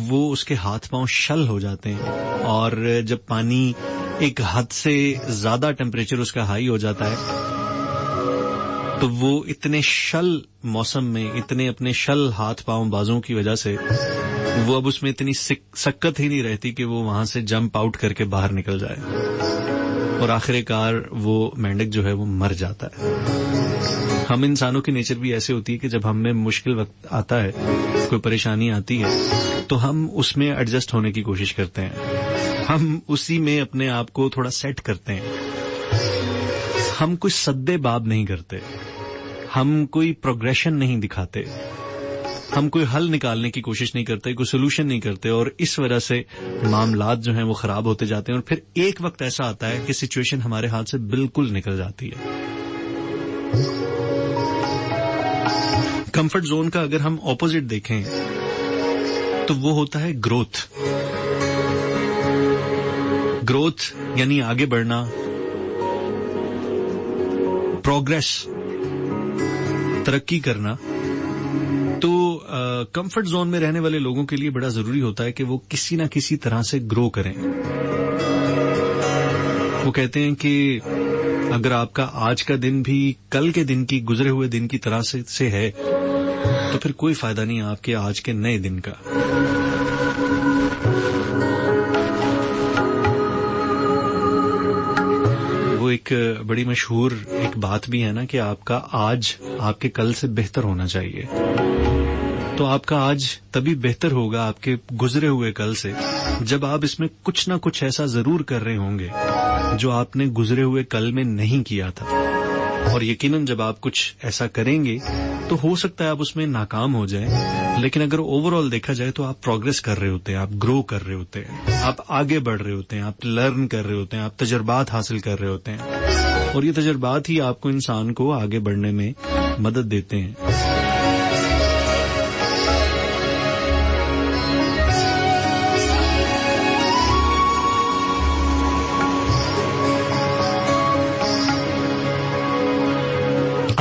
وہ اس کے ہاتھ پاؤں شل ہو جاتے ہیں. اور جب پانی ایک حد سے زیادہ ٹمپریچر اس کا ہائی ہو جاتا ہے تو وہ اتنے شل موسم میں، اتنے اپنے شل ہاتھ پاؤں بازوں کی وجہ سے وہ اب اس میں اتنی سکت ہی نہیں رہتی کہ وہ وہاں سے جمپ آؤٹ کر کے باہر نکل جائے، اور آخر کار وہ مینڈک جو ہے وہ مر جاتا ہے. ہم انسانوں کی نیچر بھی ایسے ہوتی ہے کہ جب ہم میں مشکل وقت آتا ہے، کوئی پریشانی آتی ہے، تو ہم اس میں ایڈجسٹ ہونے کی کوشش کرتے ہیں، ہم اسی میں اپنے آپ کو تھوڑا سیٹ کرتے ہیں. ہم کوئی سدے باب نہیں کرتے، ہم کوئی پروگریشن نہیں دکھاتے، ہم کوئی حل نکالنے کی کوشش نہیں کرتے، کوئی سولوشن نہیں کرتے، اور اس وجہ سے معاملات جو ہیں وہ خراب ہوتے جاتے ہیں. اور پھر ایک وقت ایسا آتا ہے کہ سچویشن ہمارے ہاتھ سے بالکل نکل جاتی ہے. کمفرٹ زون کا اگر ہم اپوزٹ دیکھیں تو وہ ہوتا ہے گروتھ. گروتھ یعنی آگے بڑھنا، پروگریس، ترقی کرنا. تو کمفرٹ زون میں رہنے والے لوگوں کے لیے بڑا ضروری ہوتا ہے کہ وہ کسی نہ کسی طرح سے گرو کریں. وہ کہتے ہیں کہ اگر آپ کا آج کا دن بھی کل کے دن کی، گزرے ہوئے دن کی طرح سے ہے تو پھر کوئی فائدہ نہیں آپ کے آج کے نئے دن کا. وہ ایک بڑی مشہور ایک بات بھی ہے نا کہ آپ کا آج آپ کے کل سے بہتر ہونا چاہیے. تو آپ کا آج تبھی بہتر ہوگا آپ کے گزرے ہوئے کل سے جب آپ اس میں کچھ نہ کچھ ایسا ضرور کر رہے ہوں گے جو آپ نے گزرے ہوئے کل میں نہیں کیا تھا. اور یقیناً جب آپ کچھ ایسا کریں گے تو ہو سکتا ہے آپ اس میں ناکام ہو جائیں، لیکن اگر اوور آل دیکھا جائے تو آپ پروگریس کر رہے ہوتے ہیں، آپ گرو کر رہے ہوتے ہیں، آپ آگے بڑھ رہے ہوتے ہیں، آپ لرن کر رہے ہوتے ہیں، آپ تجربات حاصل کر رہے ہوتے ہیں، اور یہ تجربات ہی آپ کو، انسان کو آگے بڑھنے میں مدد دیتے ہیں.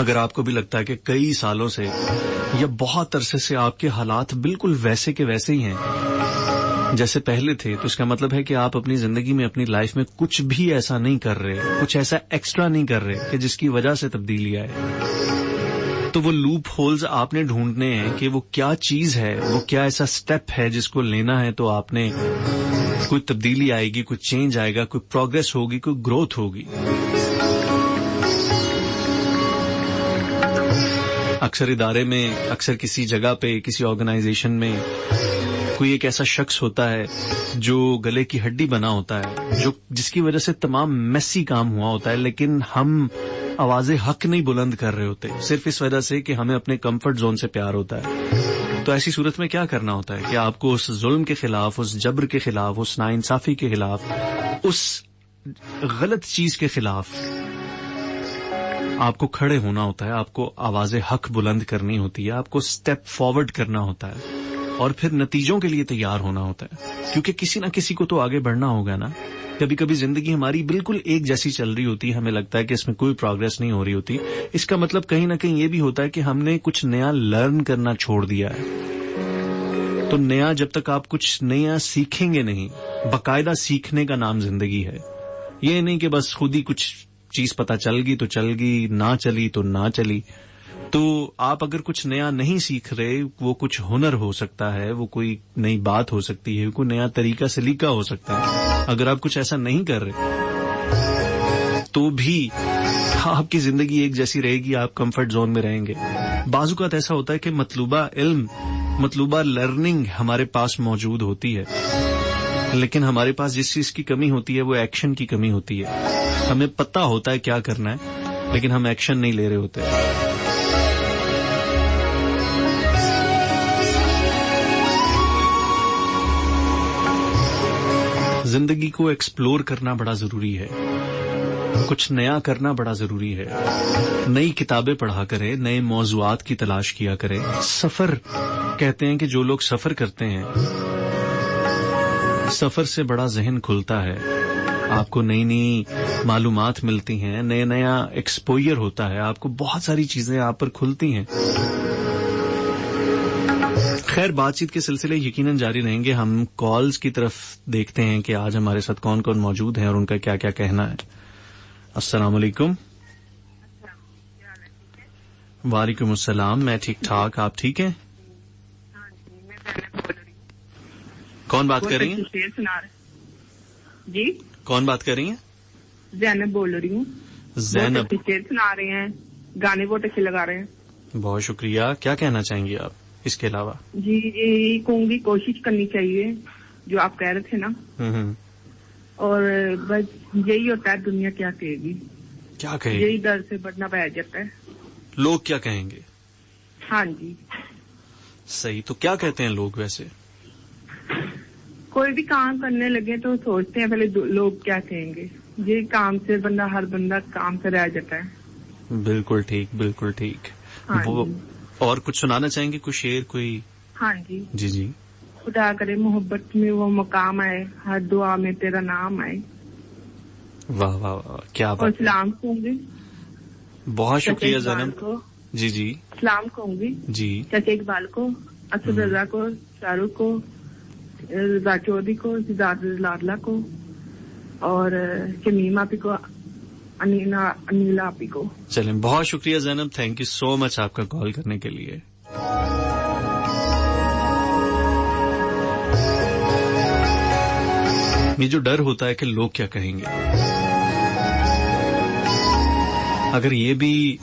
اگر آپ کو بھی لگتا ہے کہ کئی سالوں سے یا بہت عرصے سے آپ کے حالات بالکل ویسے کے ویسے ہی ہیں جیسے پہلے تھے، تو اس کا مطلب ہے کہ آپ اپنی زندگی میں، اپنی لائف میں کچھ بھی ایسا نہیں کر رہے، کچھ ایسا ایکسٹرا نہیں کر رہے کہ جس کی وجہ سے تبدیلی آئے. تو وہ لوپ ہولز آپ نے ڈھونڈنے ہیں کہ وہ کیا چیز ہے، وہ کیا ایسا سٹیپ ہے جس کو لینا ہے تو آپ نے کوئی تبدیلی آئے گی، کوئی چینج آئے گا، کوئی پروگریس ہوگی، کوئی گروتھ ہوگی. اکثر ادارے میں، اکثر کسی جگہ پہ، کسی آرگنائزیشن میں کوئی ایک ایسا شخص ہوتا ہے جو گلے کی ہڈی بنا ہوتا ہے، جس کی وجہ سے تمام میسی کام ہوا ہوتا ہے، لیکن ہم آواز حق نہیں بلند کر رہے ہوتے، صرف اس وجہ سے کہ ہمیں اپنے کمفرٹ زون سے پیار ہوتا ہے. تو ایسی صورت میں کیا کرنا ہوتا ہے کہ آپ کو اس ظلم کے خلاف، اس جبر کے خلاف، اس ناانصافی کے خلاف، اس غلط چیز کے خلاف آپ کو کھڑے ہونا ہوتا ہے، آپ کو آواز حق بلند کرنی ہوتی ہے، آپ کو سٹیپ فارورڈ کرنا ہوتا ہے، اور پھر نتیجوں کے لیے تیار ہونا ہوتا ہے، کیونکہ کسی نہ کسی کو تو آگے بڑھنا ہوگا نا. کبھی کبھی زندگی ہماری بالکل ایک جیسی چل رہی ہوتی ہے، ہمیں لگتا ہے کہ اس میں کوئی پروگریس نہیں ہو رہی ہوتی. اس کا مطلب کہیں نہ کہیں یہ بھی ہوتا ہے کہ ہم نے کچھ نیا لرن کرنا چھوڑ دیا ہے. تو نیا، جب تک آپ کچھ نیا سیکھیں گے نہیں، باقاعدہ سیکھنے کا نام زندگی ہے. یہ نہیں کہ بس خود ہی کچھ چیز پتہ چل گئی تو چل گئی، نہ چلی تو نہ چلی. تو آپ اگر کچھ نیا نہیں سیکھ رہے، وہ کچھ ہنر ہو سکتا ہے، وہ کوئی نئی بات ہو سکتی ہے، کوئی نیا طریقہ سلیقہ ہو سکتا ہے. اگر آپ کچھ ایسا نہیں کر رہے تو بھی آپ کی زندگی ایک جیسی رہے گی، آپ کمفرٹ زون میں رہیں گے. بعض اوقات ایسا ہوتا ہے کہ مطلوبہ علم، مطلوبہ لرننگ ہمارے پاس موجود ہوتی ہے، لیکن ہمارے پاس جس چیز کی کمی ہوتی ہے وہ ایکشن کی کمی ہوتی ہے. ہمیں پتہ ہوتا ہے کیا کرنا ہے، لیکن ہم ایکشن نہیں لے رہے ہوتے. زندگی کو ایکسپلور کرنا بڑا ضروری ہے. کچھ نیا کرنا بڑا ضروری ہے. نئی کتابیں پڑھا کرے, نئے موضوعات کی تلاش کیا کرے. سفر کہتے ہیں کہ جو لوگ سفر کرتے ہیں, سفر سے بڑا ذہن کھلتا ہے, آپ کو نئی نئی معلومات ملتی ہیں, نیا ایکسپوئر ہوتا ہے, آپ کو بہت ساری چیزیں آپ پر کھلتی ہیں. خیر, بات چیت کے سلسلے یقیناً جاری رہیں گے. ہم کالز کی طرف دیکھتے ہیں کہ آج ہمارے ساتھ کون کون موجود ہیں اور ان کا کیا کیا کہنا ہے. السلام علیکم. وعلیکم السلام. میں ٹھیک ٹھاک, آپ ٹھیک ہیں؟ کون بات کر رہی ہیں؟ جی, کون بات کر رہی ہیں؟ زینب بول رہی ہوں. زینب شعر سنا رہے ہیں, گانے بہت اچھے لگا رہے ہیں. بہت شکریہ. کیا کہنا چاہیں گی آپ اس کے علاوہ؟ جی کہوں گی کوشش کرنی چاہیے جو آپ کہہ رہے تھے نا, اور بس یہی ہوتا ہے, دنیا کیا کہے گی, کیا کہے گی, یہی ڈر سے بڑھنا بیٹھ جاتا ہے. لوگ کیا کہیں گے؟ ہاں جی صحیح. تو کیا کہتے ہیں لوگ ویسے؟ کوئی بھی کام کرنے لگے تو سوچتے ہیں پہلے لوگ کیا کہیں گے. یہ کام سے ہر بندہ کام سے رہ جاتا ہے. بالکل ٹھیک, بالکل ٹھیک. ہاں وہ جی. اور کچھ سنانا چاہیں گے, کوئی شعر کوئی؟ ہاں جی. جی جی. خدا کرے محبت میں وہ مقام آئے, ہر دعا میں تیرا نام آئے. واہ واہ واہ, کیا اور بات. سلام کہوں گی. بہت شکریہ زینب. کو جی جی. سلام کہوں گی جی. چچا اقبال کو, اسد رضا کو, شاہ رخ کو, رضا چودھری کو, سدھارتھ لادلا کو, اور شمیم آپی کو, انیلا آپی کو. چلیں, بہت شکریہ زینب. تھینک یو سو مچ آپ کا کال کرنے کے لیے. یہ جو ڈر ہوتا ہے کہ لوگ کیا کہیں گے, اگر یہ بھی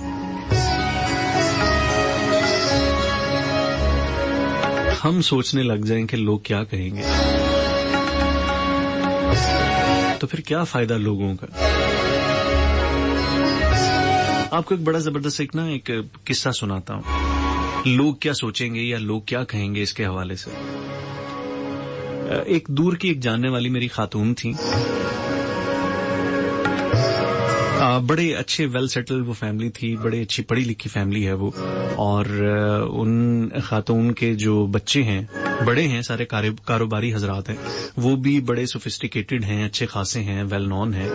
ہم سوچنے لگ جائیں کہ لوگ کیا کہیں گے, تو پھر کیا فائدہ لوگوں کا. آپ کو ایک بڑا زبردست ایک قصہ سناتا ہوں, لوگ کیا سوچیں گے یا لوگ کیا کہیں گے اس کے حوالے سے. ایک دور کی ایک جاننے والی میری خاتون تھی, بڑے اچھے ویل سیٹل وہ فیملی تھی, بڑے اچھی پڑھی لکھی فیملی ہے وہ, اور ان خاتون کے جو بچے ہیں بڑے ہیں, سارے کاروباری حضرات ہیں, وہ بھی بڑے سوفسٹیکیٹڈ ہیں, اچھے خاصے ہیں, ویل نون ہیں,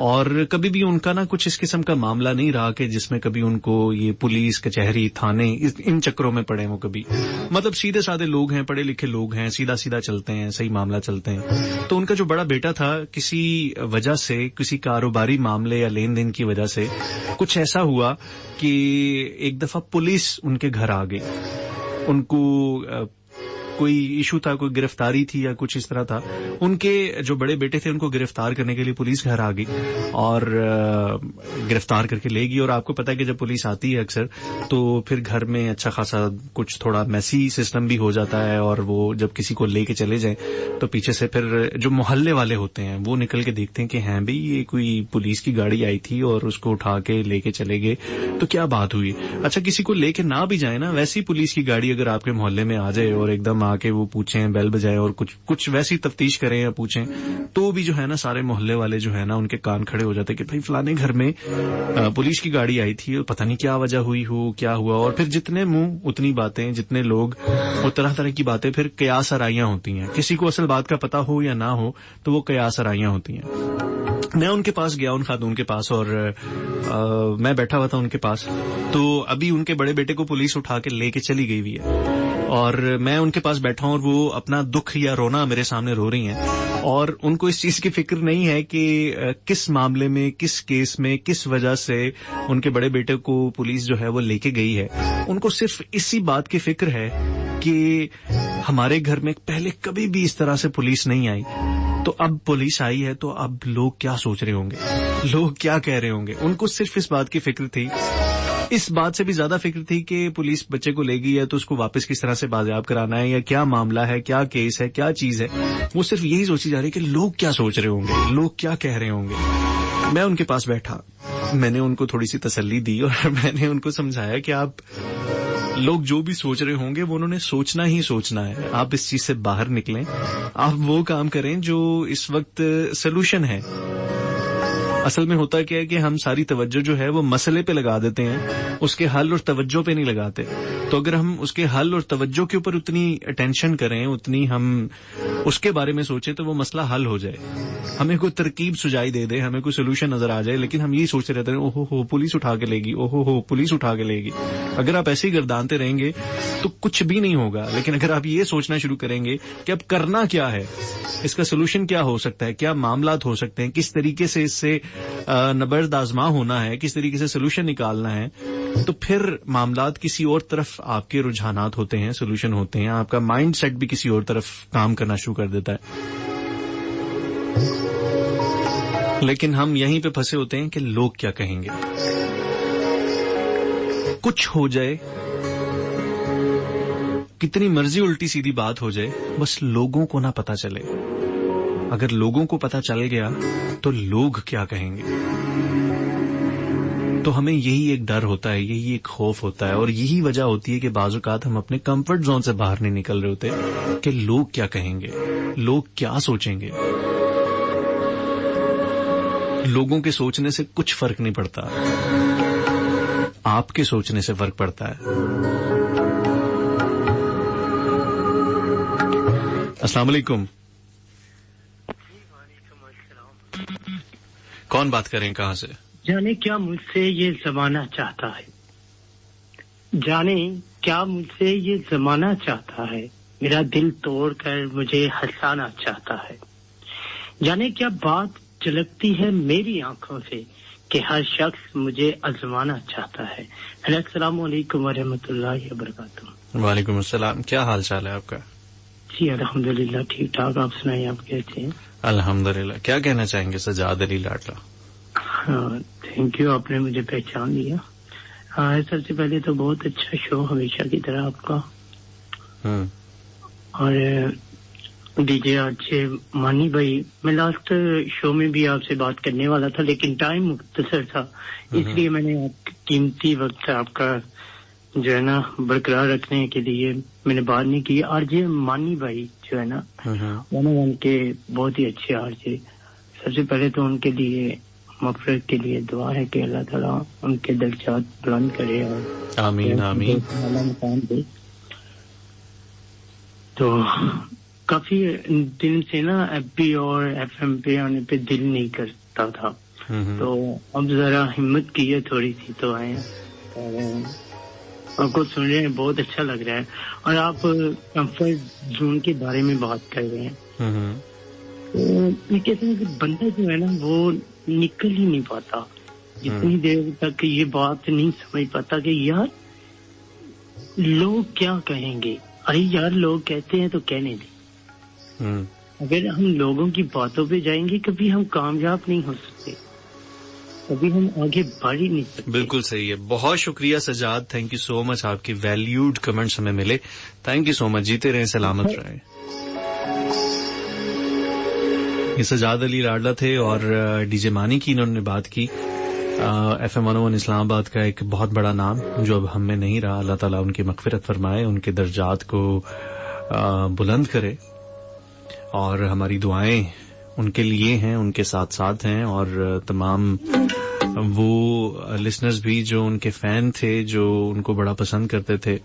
اور کبھی بھی ان کا نا کچھ اس قسم کا معاملہ نہیں رہا کہ جس میں کبھی ان کو یہ پولیس کچہری تھانے ان چکروں میں پڑے. وہ کبھی مطلب سیدھے سادے لوگ ہیں, پڑھے لکھے لوگ ہیں, سیدھا سیدھا چلتے ہیں, صحیح معاملہ چلتے ہیں. تو ان کا جو بڑا بیٹا تھا, کسی وجہ سے, کسی کاروباری معاملے یا لین دین کی وجہ سے کچھ ایسا ہوا کہ ایک دفعہ پولیس ان کے گھر آ گئی. ان کو کوئی ایشو تھا, کوئی گرفتاری تھی یا کچھ اس طرح تھا. ان کے جو بڑے بیٹے تھے ان کو گرفتار کرنے کے لیے پولیس گھر آ گئی اور گرفتار کر کے لے گئی. اور آپ کو پتا ہے کہ جب پولیس آتی ہے اکثر تو پھر گھر میں اچھا خاصا کچھ تھوڑا میسی سسٹم بھی ہو جاتا ہے, اور وہ جب کسی کو لے کے چلے جائیں تو پیچھے سے پھر جو محلے والے ہوتے ہیں وہ نکل کے دیکھتے ہیں کہ ہاں بھئی یہ کوئی پولیس کی گاڑی آئی تھی اور اس کو اٹھا کے لے کے چلے گئے, تو کیا بات ہوئی. اچھا کسی کو لے کے نہ بھی جائیں نا, ویسی پولیس کی گاڑی اگر آپ کے محلے میں آ جائے اور ایک دم آ کے وہ پوچھیں, بیل بجائے اور کچھ ویسی تفتیش کریں یا پوچھیں, تو بھی جو ہے نا سارے محلے والے جو ہے نا ان کے کان کھڑے ہو جاتے کہ بھائی فلانے گھر میں پولیس کی گاڑی آئی تھی اور پتہ نہیں کیا وجہ ہوئی ہو, کیا ہوا. اور پھر جتنے منہ اتنی باتیں, جتنے لوگ وہ طرح طرح کی باتیں, پھر قیاس آرائیاں ہوتی ہیں. کسی کو اصل بات کا پتہ ہو یا نہ ہو تو وہ قیاس آرائیاں ہوتی ہیں. میں ان کے پاس گیا, ان خاتون کے پاس, اور میں بیٹھا ہوا تھا ان کے پاس. تو ابھی ان کے بڑے بیٹے کو پولیس اٹھا کے لے کے چلی گئی ہوئی ہے, اور میں ان کے پاس بیٹھا ہوں اور وہ اپنا دکھ یا رونا میرے سامنے رو رہی ہیں, اور ان کو اس چیز کی فکر نہیں ہے کہ کس معاملے میں, کس کیس میں, کس وجہ سے ان کے بڑے بیٹے کو پولیس جو ہے وہ لے کے گئی ہے. ان کو صرف اسی بات کی فکر ہے کہ ہمارے گھر میں پہلے کبھی بھی اس طرح سے پولیس نہیں آئی, تو اب پولیس آئی ہے تو اب لوگ کیا سوچ رہے ہوں گے, لوگ کیا کہہ رہے ہوں گے. ان کو صرف اس بات کی فکر تھی. اس بات سے بھی زیادہ فکر تھی کہ پولیس بچے کو لے گئی ہے تو اس کو واپس کس طرح سے بازیاب کرانا ہے, یا کیا معاملہ ہے, کیا کیس ہے, کیا چیز ہے. وہ صرف یہی سوچی جا رہی کہ لوگ کیا سوچ رہے ہوں گے, لوگ کیا کہہ رہے ہوں گے. میں ان کے پاس بیٹھا, میں نے ان کو تھوڑی سی تسلی دی اور میں نے ان کو سمجھایا کہ آپ لوگ جو بھی سوچ رہے ہوں گے وہ انہوں نے سوچنا ہی سوچنا ہے. آپ اس چیز سے باہر نکلیں, آپ وہ کام کریں جو اس وقت سلوشن ہے. اصل میں ہوتا کیا ہے کہ ہم ساری توجہ جو ہے وہ مسئلے پہ لگا دیتے ہیں, اس کے حل اور توجہ پہ نہیں لگاتے. تو اگر ہم اس کے حل اور توجہ کے اوپر اتنی اٹینشن کریں, اتنی ہم اس کے بارے میں سوچیں, تو وہ مسئلہ حل ہو جائے. ہمیں کوئی ترکیب سجائی دے دے, ہمیں کوئی سولوشن نظر آ جائے, لیکن ہم یہی سوچتے رہتے ہیں اوہو ہو پولیس اٹھا کے لے گی, اوہو ہو پولیس اٹھا کے لے گی. اگر آپ ایسے ہی گردانتے رہیں گے تو کچھ بھی نہیں ہوگا. لیکن اگر آپ یہ سوچنا شروع کریں گے کہ اب کرنا کیا ہے, اس کا سولوشن کیا ہو سکتا ہے, کیا معاملات ہو سکتے ہیں, کس طریقے سے اس سے نبرد آزما ہونا ہے, کس طریقے سے سولوشن نکالنا ہے, تو پھر معاملات کسی اور طرف آپ کے رجحانات ہوتے ہیں, سولوشن ہوتے ہیں, آپ کا مائنڈ سیٹ بھی کسی اور طرف کام کرنا شروع کر دیتا ہے. لیکن ہم یہیں پہ پھنسے ہوتے ہیں کہ لوگ کیا کہیں گے. کچھ ہو جائے, کتنی مرضی الٹی سیدھی بات ہو جائے, بس لوگوں کو نہ پتا چلے. اگر لوگوں کو پتا چل گیا تو لوگ کیا کہیں گے. تو ہمیں یہی ایک ڈر ہوتا ہے, یہی ایک خوف ہوتا ہے, اور یہی وجہ ہوتی ہے کہ بعض اوقات ہم اپنے کمفرٹ زون سے باہر نہیں نکل رہے ہوتے کہ لوگ کیا کہیں گے, لوگ کیا سوچیں گے. لوگوں کے سوچنے سے کچھ فرق نہیں پڑتا, آپ کے سوچنے سے فرق پڑتا ہے. السلام علیکم. کون بات کریں, کہاں سے؟ جانے کیا مجھ سے یہ زمانہ چاہتا ہے, جانے کیا مجھ سے یہ زمانہ چاہتا ہے, میرا دل توڑ کر مجھے ہنسانا چاہتا ہے. جانے کیا بات جھلکتی ہے میری آنکھوں سے کہ ہر شخص مجھے آزمانا چاہتا ہے. السلام علیکم ورحمۃ اللہ وبرکاتہ. وعلیکم السلام. کیا حال چال ہے آپ کا؟ جی الحمدللہ ٹھیک ٹھاک. آپ سنائیں, آپ کیسے ہیں؟ الحمدللہ. کیا کہنا چاہیں گے سجاد علی لاڈلا؟ تھینک یو, آپ نے مجھے پہچان لیا. سب سے پہلے تو بہت اچھا شو ہمیشہ کی طرح آپ کا. اور ڈی جے آج مانی بھائی, میں لاسٹ شو میں بھی آپ سے بات کرنے والا تھا لیکن ٹائم مختصر تھا, اس لیے میں نے قیمتی وقت آپ کا جو ہے نا برقرار رکھنے کے لیے میں نے بات نہیں کی. آر جے مانی بھائی جو ہے نا ان کے بہت ہی اچھے آر جے. سب سے پہلے تو ان کے لیے مغفرت کے لیے دعا ہے کہ اللہ تعالیٰ ان کے درجات بلند کرے اور آمین آمین. مقام دے. تو کافی دن سے نا ایف بی اور ایف ایم پہ آنے پہ دل نہیں کرتا تھا, تو اب ذرا ہمت کی ہے تھوڑی سی, تو آئے آپ کو سن رہے ہیں, بہت اچھا لگ رہا ہے. اور آپ کمفرٹ زون کے بارے میں بات کر رہے ہیں, تو میں کہتا ہوں کہ بندہ جو ہے نا وہ نکل ہی نہیں پاتا جتنی دیر تک یہ بات نہیں سمجھ پاتا کہ یار لوگ کیا کہیں گے. ارے یار لوگ کہتے ہیں تو کہنے دیں. اگر ہم لوگوں کی باتوں پہ جائیں گے کبھی ہم کامیاب نہیں ہو سکتے, کبھی ہم آگے بڑھ ہی نہیں سکتے. بالکل صحیح ہے. بہت شکریہ سجاد, تھینک یو سو مچ. آپ کی ویلیوڈ کمنٹس ہمیں ملے, تھینک یو سو مچ. جیتے رہیں, سلامت رہیں. یہ سجاد علی لاڈلا تھے, اور ڈی جے مانی کی انہوں نے بات کی. ایف ایم 101 اسلام آباد کا ایک بہت بڑا نام جو اب ہم میں نہیں رہا. اللہ تعالیٰ ان کی مغفرت فرمائے, ان کے درجات کو بلند کرے, اور ہماری دعائیں ان کے لیے ہیں, ان کے ساتھ ساتھ ہیں, اور تمام وہ لسنرز بھی جو ان کے فین تھے, جو ان کو بڑا پسند کرتے تھے,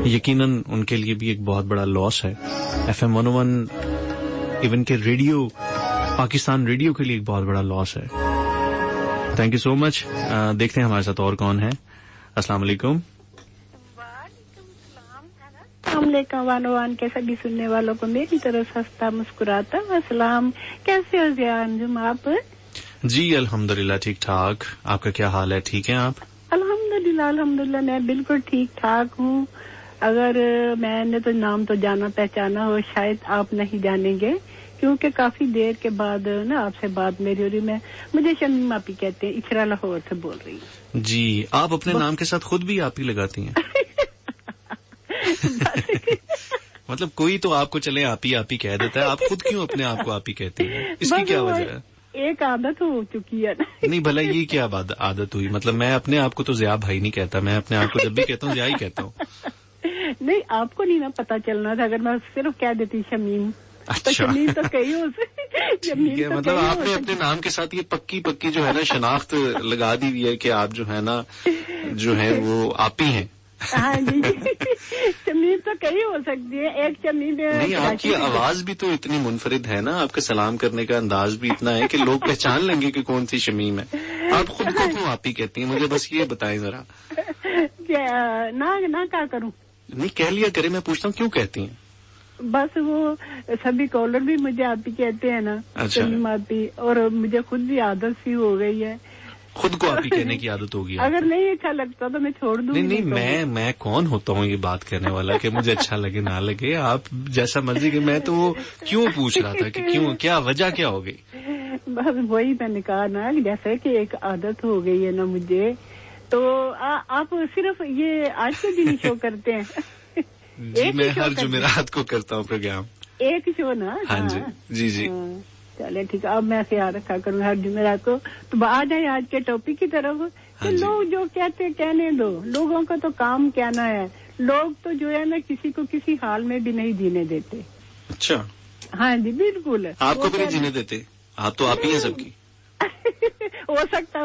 یقیناً ان کے لیے بھی ایک بہت بڑا لاس ہے. ایف ایم 101 ایون کہ ریڈیو, پاکستان ریڈیو کے لیے ایک بہت بڑا لاس ہے. تھینک یو سو مچ. دیکھتے ہیں ہمارے ساتھ اور کون ہے. السلام علیکم. السلام علیکم. وان کے سبھی سننے والوں کو میری طرف ہنستا مسکراتا السلام. کیسے ہو ضیاء انجم آپ؟ جی الحمدللہ ٹھیک ٹھاک. آپ کا کیا حال ہے؟ ٹھیک ہیں آپ؟ الحمدللہ میں بالکل ٹھیک ٹھاک ہوں. اگر میں نے تو نام تو جانا پہچانا ہو, شاید آپ نہیں جانیں گے کیونکہ کافی دیر کے بعد نا آپ سے بات میری ہو رہی. مجھے شمیم آپی کہتے ہیں, اچھرا لاہور سے بول رہی ہوں. جی, آپ اپنے نام کے ساتھ خود بھی آپ ہی لگاتی ہیں؟ مطلب کوئی تو آپ کو چلے آپ ہی کہہ دیتا ہے, آپ خود کیوں اپنے آپ کو آپ ہی کہتے ہیں؟ اس کی کیا وجہ ہے؟ ایک عادت ہو چکی ہے نا. نہیں بھلا یہ کیا عادت ہوئی؟ مطلب میں اپنے آپ کو تو ضیاء بھائی نہیں کہتا, میں اپنے آپ کو جب بھی کہتا ہوں ضیاء ہی کہتا ہوں. نہیں آپ کو نہیں نا پتا چلنا تھا, اگر میں صرف کہہ دیتی شمیم تو شمیم تو کہیں ہو ٹھیک ہے, مطلب آپ نے اپنے نام کے ساتھ یہ پکی جو ہے نا شناخت لگا دی ہوئی ہے کہ آپ جو ہے نا جو ہے وہ آپ ہی ہیں. ہاں جی, شمیم تو کئی ہو سکتی ہے, ایک شمیم نہیں, آپ کی آواز بھی تو اتنی منفرد ہے نا, آپ کا سلام کرنے کا انداز بھی اتنا ہے کہ لوگ پہچان لیں گے کہ کون سی شمیم ہے. آپ خود کو کیوں آپ ہی کہتی ہیں, مجھے بس یہ بتائیں ذرا. نہ کیا کروں, نہیں کہہ لیا کرے, میں پوچھتا ہوں کیوں کہتی ہیں. بس وہ سبھی کالر بھی مجھے آپ ہی کہتے ہیں نا, شمیم آپ ہی, اور مجھے خود بھی عادت سی ہو گئی ہے, خود کو آپ ہی کہنے کی عادت ہوگی. اگر نہیں اچھا لگتا تو میں چھوڑ دوں. نہیں, میں کون ہوتا ہوں یہ بات کرنے والا کہ مجھے اچھا لگے نہ لگے, آپ جیسا مرضی. کہ میں تو کیوں پوچھ رہا تھا کہ کیوں, کیا وجہ کیا ہو گئی. بس وہی میں نے کہا نا, جیسے کہ ایک عادت ہو گئی ہے نا مجھے, تو آپ صرف یہ آج کے دن شو کرتے ہیں. جی میں ہر جمعرات کو کرتا ہوں پروگرام, ایک شو نا. ہاں جی جی. چلے ٹھیک ہے, اب میں خیال رکھا کروں ہر جمعرات کو. تو آ جائیں آج کے ٹاپک کی طرف. کہ لوگ جو کہتے کہنے دو, لوگوں کا تو کام کہنا ہے. لوگ تو جو ہے نا کسی کو کسی حال میں بھی نہیں جینے دیتے. اچھا, ہاں جی بالکل. آپ کو بھی نہیں جینے دیتے, آپ تو آپ ہی ہیں سب کی. ہو سکتا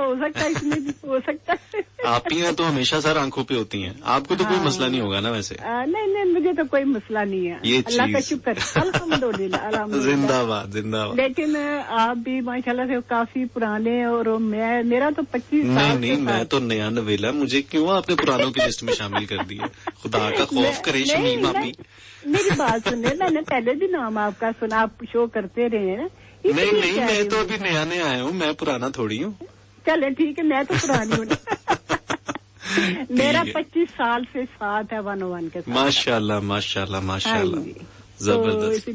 اس میں بھی ہو سکتا ہے. آپ ہی ہیں تو ہمیشہ سر آنکھوں پہ ہوتی ہیں, آپ کو تو کوئی مسئلہ نہیں ہوگا نا ویسے. نہیں, مجھے تو کوئی مسئلہ نہیں ہے, یہ اللہ کا شکر, الحمدللہ. زندہ باد زندہ باد. لیکن آپ بھی ماشاءاللہ سے کافی پرانے, اور میرا تو 25 سال. نہیں, میں تو نیا نویلا, مجھے کیوں آپ نے پرانوں کی لسٹ میں شامل کر دی ہے. خدا کا خوف کرے شمیم آپ ہی. میری بات سنیں, میں نے پہلے بھی نام آپ کا سنا, آپ شو کرتے رہے ہیں. نہیں, میں تو ابھی نیا آیا ہوں, میں پرانا تھوڑی ہوں. چلے ٹھیک ہے, میں تو پرانی ہوں. میرا 25 سال سے ساتھ ہے 101 کے ساتھ. ماشاء اللہ زبردست.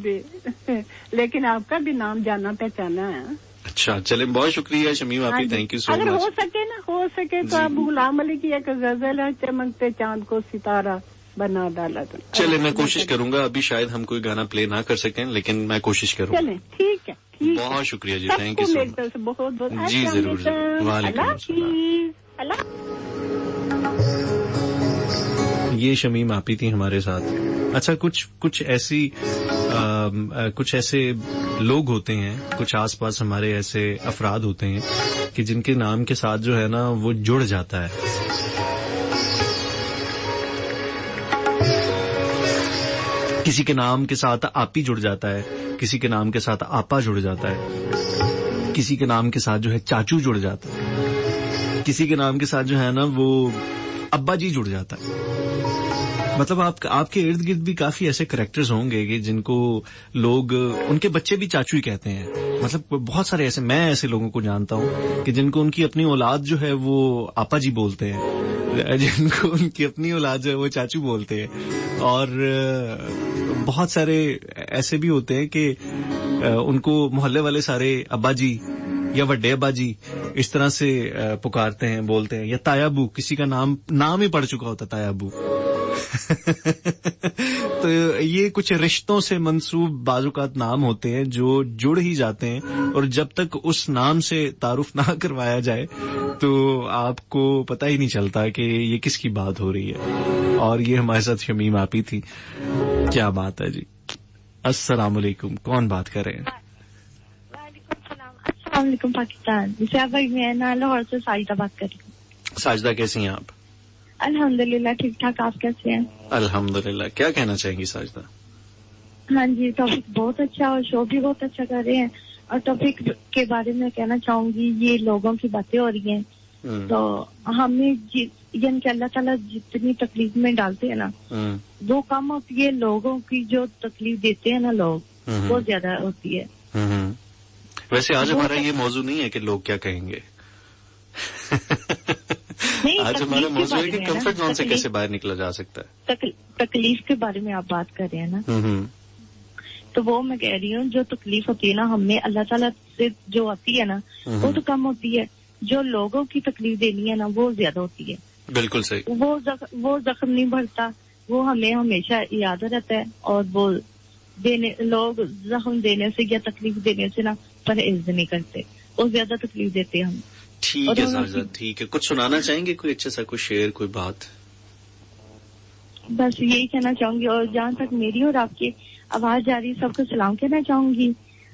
لیکن آپ کا بھی نام جانا پہچانا ہے. اچھا چلے, بہت شکریہ شمیم آپ کی, تھینک یو سو مچ. اگر ہو سکے تو آپ غلام علی کی ایک غزل ہے, چمکتے چاند کو ستارہ بنا ڈالا. چلے میں کوشش کروں گا, ابھی شاید ہم کوئی گانا پلے نہ کر سکیں, لیکن میں کوشش کروں گا. چلیں ٹھیک ہے. بہت شکریہ جی, تھینک یو سو مچ. بہت جی ضرور. وعلیکم السلام. یہ شمیم آپی تھی ہمارے ساتھ. اچھا, کچھ ایسے لوگ ہوتے ہیں, کچھ آس پاس ہمارے ایسے افراد ہوتے ہیں کہ جن کے نام کے ساتھ جو ہے نا وہ جڑ جاتا ہے. کسی کے نام کے ساتھ آپی جڑ جاتا ہے, کسی کے نام کے ساتھ آپا جڑ جاتا ہے, کسی کے نام کے ساتھ جو ہے چاچو جڑ جاتا ہے, کسی کے نام کے ساتھ جو ہے نا وہ ابا جی جڑ جاتا ہے. مطلب آپ کے ارد گرد بھی کافی ایسے کریکٹرز ہوں گے کہ جن کو لوگ, ان کے بچے بھی چاچو ہی کہتے ہیں. مطلب بہت سارے ایسے, میں ایسے لوگوں کو جانتا ہوں کہ جن کو ان کی اپنی اولاد جو ہے وہ آپا جی بولتے ہیں, جن کو ان کی اپنی اولاد جو ہے وہ چاچو بولتے ہیں. اور بہت سارے ایسے بھی ہوتے ہیں کہ ان کو محلے والے سارے ابا جی یا وڈے ابا جی اس طرح سے پکارتے ہیں, بولتے ہیں. یا تایا ابو, کسی کا نام ہی پڑ چکا ہوتا تایا ابو. تو یہ کچھ رشتوں سے منسوب بعض اوقات نام ہوتے ہیں جو جڑ ہی جاتے ہیں, اور جب تک اس نام سے تعارف نہ کروایا جائے تو آپ کو پتہ ہی نہیں چلتا کہ یہ کس کی بات ہو رہی ہے. اور یہ ہمارے ساتھ شمیم آپی تھی. کیا بات ہے جی. السلام علیکم, کون بات کر رہے ہیں؟ السلام علیکم پاکستان. بھائی میں لاہور سے ساجدہ بات کر رہی ہوں. ساجدہ کیسی ہیں آپ؟ الحمدللہ ٹھیک ٹھاک, آپ کیسے ہیں؟ الحمدللہ. کیا کہنا چاہیں گی ساجدہ؟ ہاں جی, ٹاپک بہت اچھا, اور شو بھی بہت اچھا کر رہے ہیں. اور ٹاپک کے بارے میں کہنا چاہوں گی, یہ لوگوں کی باتیں ہو رہی ہیں تو ہمیں یعنی کہ اللہ تعالیٰ جتنی تکلیف میں ڈالتے ہیں نا وہ کم ہوتی ہے, لوگوں کی جو تکلیف دیتے ہیں نا لوگ وہ زیادہ ہوتی ہے. ویسے آج ہمارا یہ موضوع نہیں ہے کہ لوگ کیا کہیں گے. آج ہمارا موضوع ہے کہ کمفرٹ زون سے کیسے باہر نکلا جا سکتا ہے. تکلیف کے بارے میں آپ بات کر رہے ہیں نا, تو وہ میں کہہ رہی ہوں جو تکلیف ہوتی ہے نا ہمیں اللہ تعالیٰ سے جو آتی ہے نا وہ تو کم ہوتی ہے, جو لوگوں کی تکلیف دینی ہے نا وہ زیادہ ہوتی ہے. بالکل صحیح. وہ زخم نہیں بھرتا, وہ ہمیں ہمیشہ یاد رہتا ہے. اور وہ لوگ زخم دینے سے یا تکلیف دینے سے نا پرہیز نہیں کرتے, وہ زیادہ تکلیف دیتے ہیں ہم. ٹھیک ہے ساجدہ, ٹھیک ہے. کچھ سنانا چاہیں گے, کوئی اچھا سا کوئی شعر, کوئی بات؟ بس یہی کہنا چاہوں گی, اور جہاں تک میری اور آپ کی آواز جا رہی سب کو سلام کہنا چاہوں گی.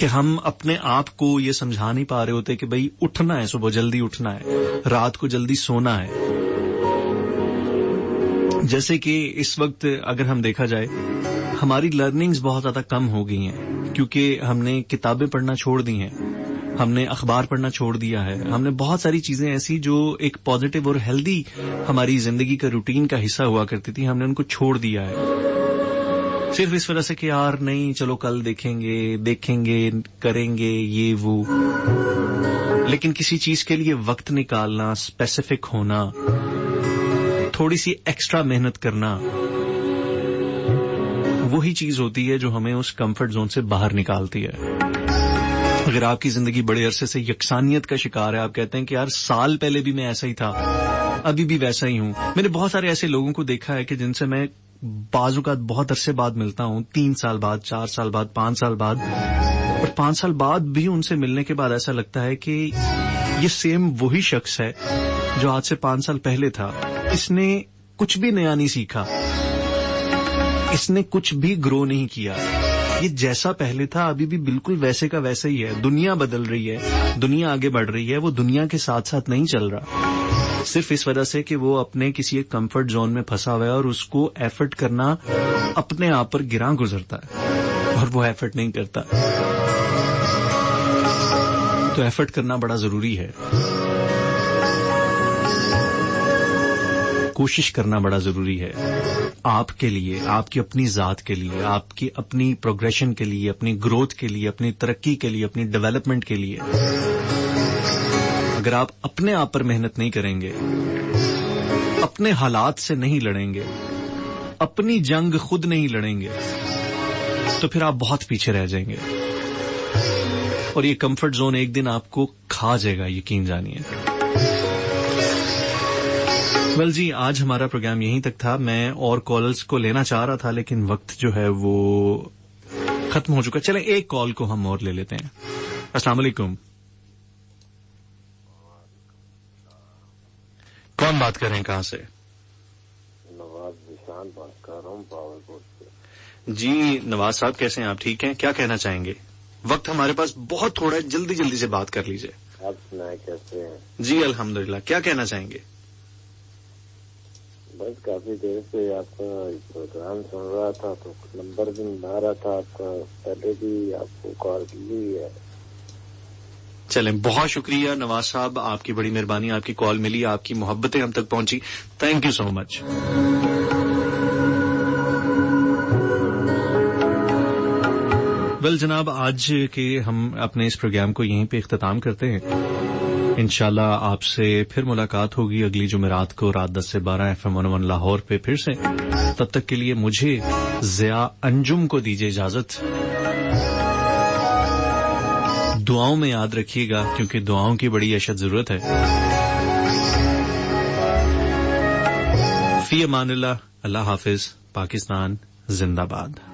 کہ ہم اپنے آپ کو یہ سمجھا نہیں پا رہے ہوتے کہ بھئی اٹھنا ہے، صبح جلدی اٹھنا ہے، رات کو جلدی سونا ہے. جیسے کہ اس وقت اگر ہم دیکھا جائے ہماری لرننگز بہت زیادہ کم ہو گئی ہیں کیونکہ ہم نے کتابیں پڑھنا چھوڑ دی ہیں، ہم نے اخبار پڑھنا چھوڑ دیا ہے، ہم نے بہت ساری چیزیں ایسی جو ایک پازیٹیو اور ہیلدی ہماری زندگی کا روٹین کا حصہ ہوا کرتی تھی، ہم نے ان کو چھوڑ دیا ہے صرف اس وجہ سے کہ یار نہیں چلو کل دیکھیں گے کریں گے یہ وہ. لیکن کسی چیز کے لیے وقت نکالنا، اسپیسیفک ہونا، تھوڑی سی ایکسٹرا محنت کرنا، وہی چیز ہوتی ہے جو ہمیں اس کمفرٹ زون سے باہر نکالتی ہے. اگر آپ کی زندگی بڑے عرصے سے یکسانیت کا شکار ہے، آپ کہتے ہیں کہ یار سال پہلے بھی میں ایسا ہی تھا، ابھی بھی ویسا ہی ہوں. میں نے بہت سارے ایسے لوگوں کو دیکھا ہے کہ جن سے میں بعض اوقات بہت عرصے بعد ملتا ہوں، 3 سال بعد، 4 سال بعد، 5 سال بعد، اور 5 سال بعد بھی ان سے ملنے کے بعد ایسا لگتا ہے کہ یہ سیم وہی شخص ہے جو آج سے 5 سال پہلے تھا. اس نے کچھ بھی نیا نہیں سیکھا، اس نے کچھ بھی گرو نہیں کیا، یہ جیسا پہلے تھا ابھی بھی بالکل ویسے کا ویسا ہی ہے. دنیا بدل رہی ہے، دنیا آگے بڑھ رہی ہے، وہ دنیا کے ساتھ ساتھ نہیں چل رہا، صرف اس وجہ سے کہ وہ اپنے کسی ایک کمفرٹ زون میں پھنسا ہوا ہے اور اس کو ایفرٹ کرنا اپنے آپ پر گراں گزرتا ہے اور وہ ایفرٹ نہیں کرتا. تو ایفرٹ کرنا بڑا ضروری ہے، کوشش کرنا بڑا ضروری ہے آپ کے لیے، آپ کی اپنی ذات کے لیے، آپ کی اپنی پروگریشن کے لیے، اپنی گروتھ کے لیے، اپنی ترقی کے لیے، اپنی ڈیولپمنٹ کے لیے. اگر آپ اپنے آپ پر محنت نہیں کریں گے، اپنے حالات سے نہیں لڑیں گے، اپنی جنگ خود نہیں لڑیں گے، تو پھر آپ بہت پیچھے رہ جائیں گے اور یہ کمفرٹ زون ایک دن آپ کو کھا جائے گا، یقین جانیے. ویل جی، آج ہمارا پروگرام یہیں تک تھا. میں اور کالرز کو لینا چاہ رہا تھا لیکن وقت جو ہے وہ ختم ہو چکا. چلیں ایک کال کو ہم اور لے لیتے ہیں. السلام علیکم، کون بات کر رہے ہیں، کہاں سے؟ نواز نشان بات کر رہا ہوں پاور کوٹ سے. جی نواز صاحب، کیسے ہیں آپ؟ ٹھیک ہیں؟ کیا کہنا چاہیں گے؟ وقت ہمارے پاس بہت تھوڑا ہے، جلدی سے بات کر لیجئے. آپ سنائیں کیسے ہیں؟ جی الحمدللہ. کیا کہنا چاہیں گے؟ بس کافی دیر سے آپ کا پروگرام سن رہا تھا تو نمبر بھی مل رہا تھا آپ کا، پہلے بھی آپ کو کال کی ہے. چلیں، بہت شکریہ نواز صاحب، آپ کی بڑی مہربانی، آپ کی کال ملی، آپ کی محبتیں ہم تک پہنچی. Thank you so much. Well جناب، آج کے ہم اپنے اس پروگرام کو یہیں پہ اختتام کرتے ہیں. انشاءاللہ آپ سے پھر ملاقات ہوگی اگلی جمعرات کو رات 10 سے 12 FM 101 لاہور پہ پھر سے. تب تک کے لیے مجھے ضیاء انجم کو دیجیے اجازت. دعاؤں میں یاد رکھیے گا کیونکہ دعاؤں کی بڑی اشد ضرورت ہے. فی امان اللہ. اللہ حافظ. پاکستان زندہ باد.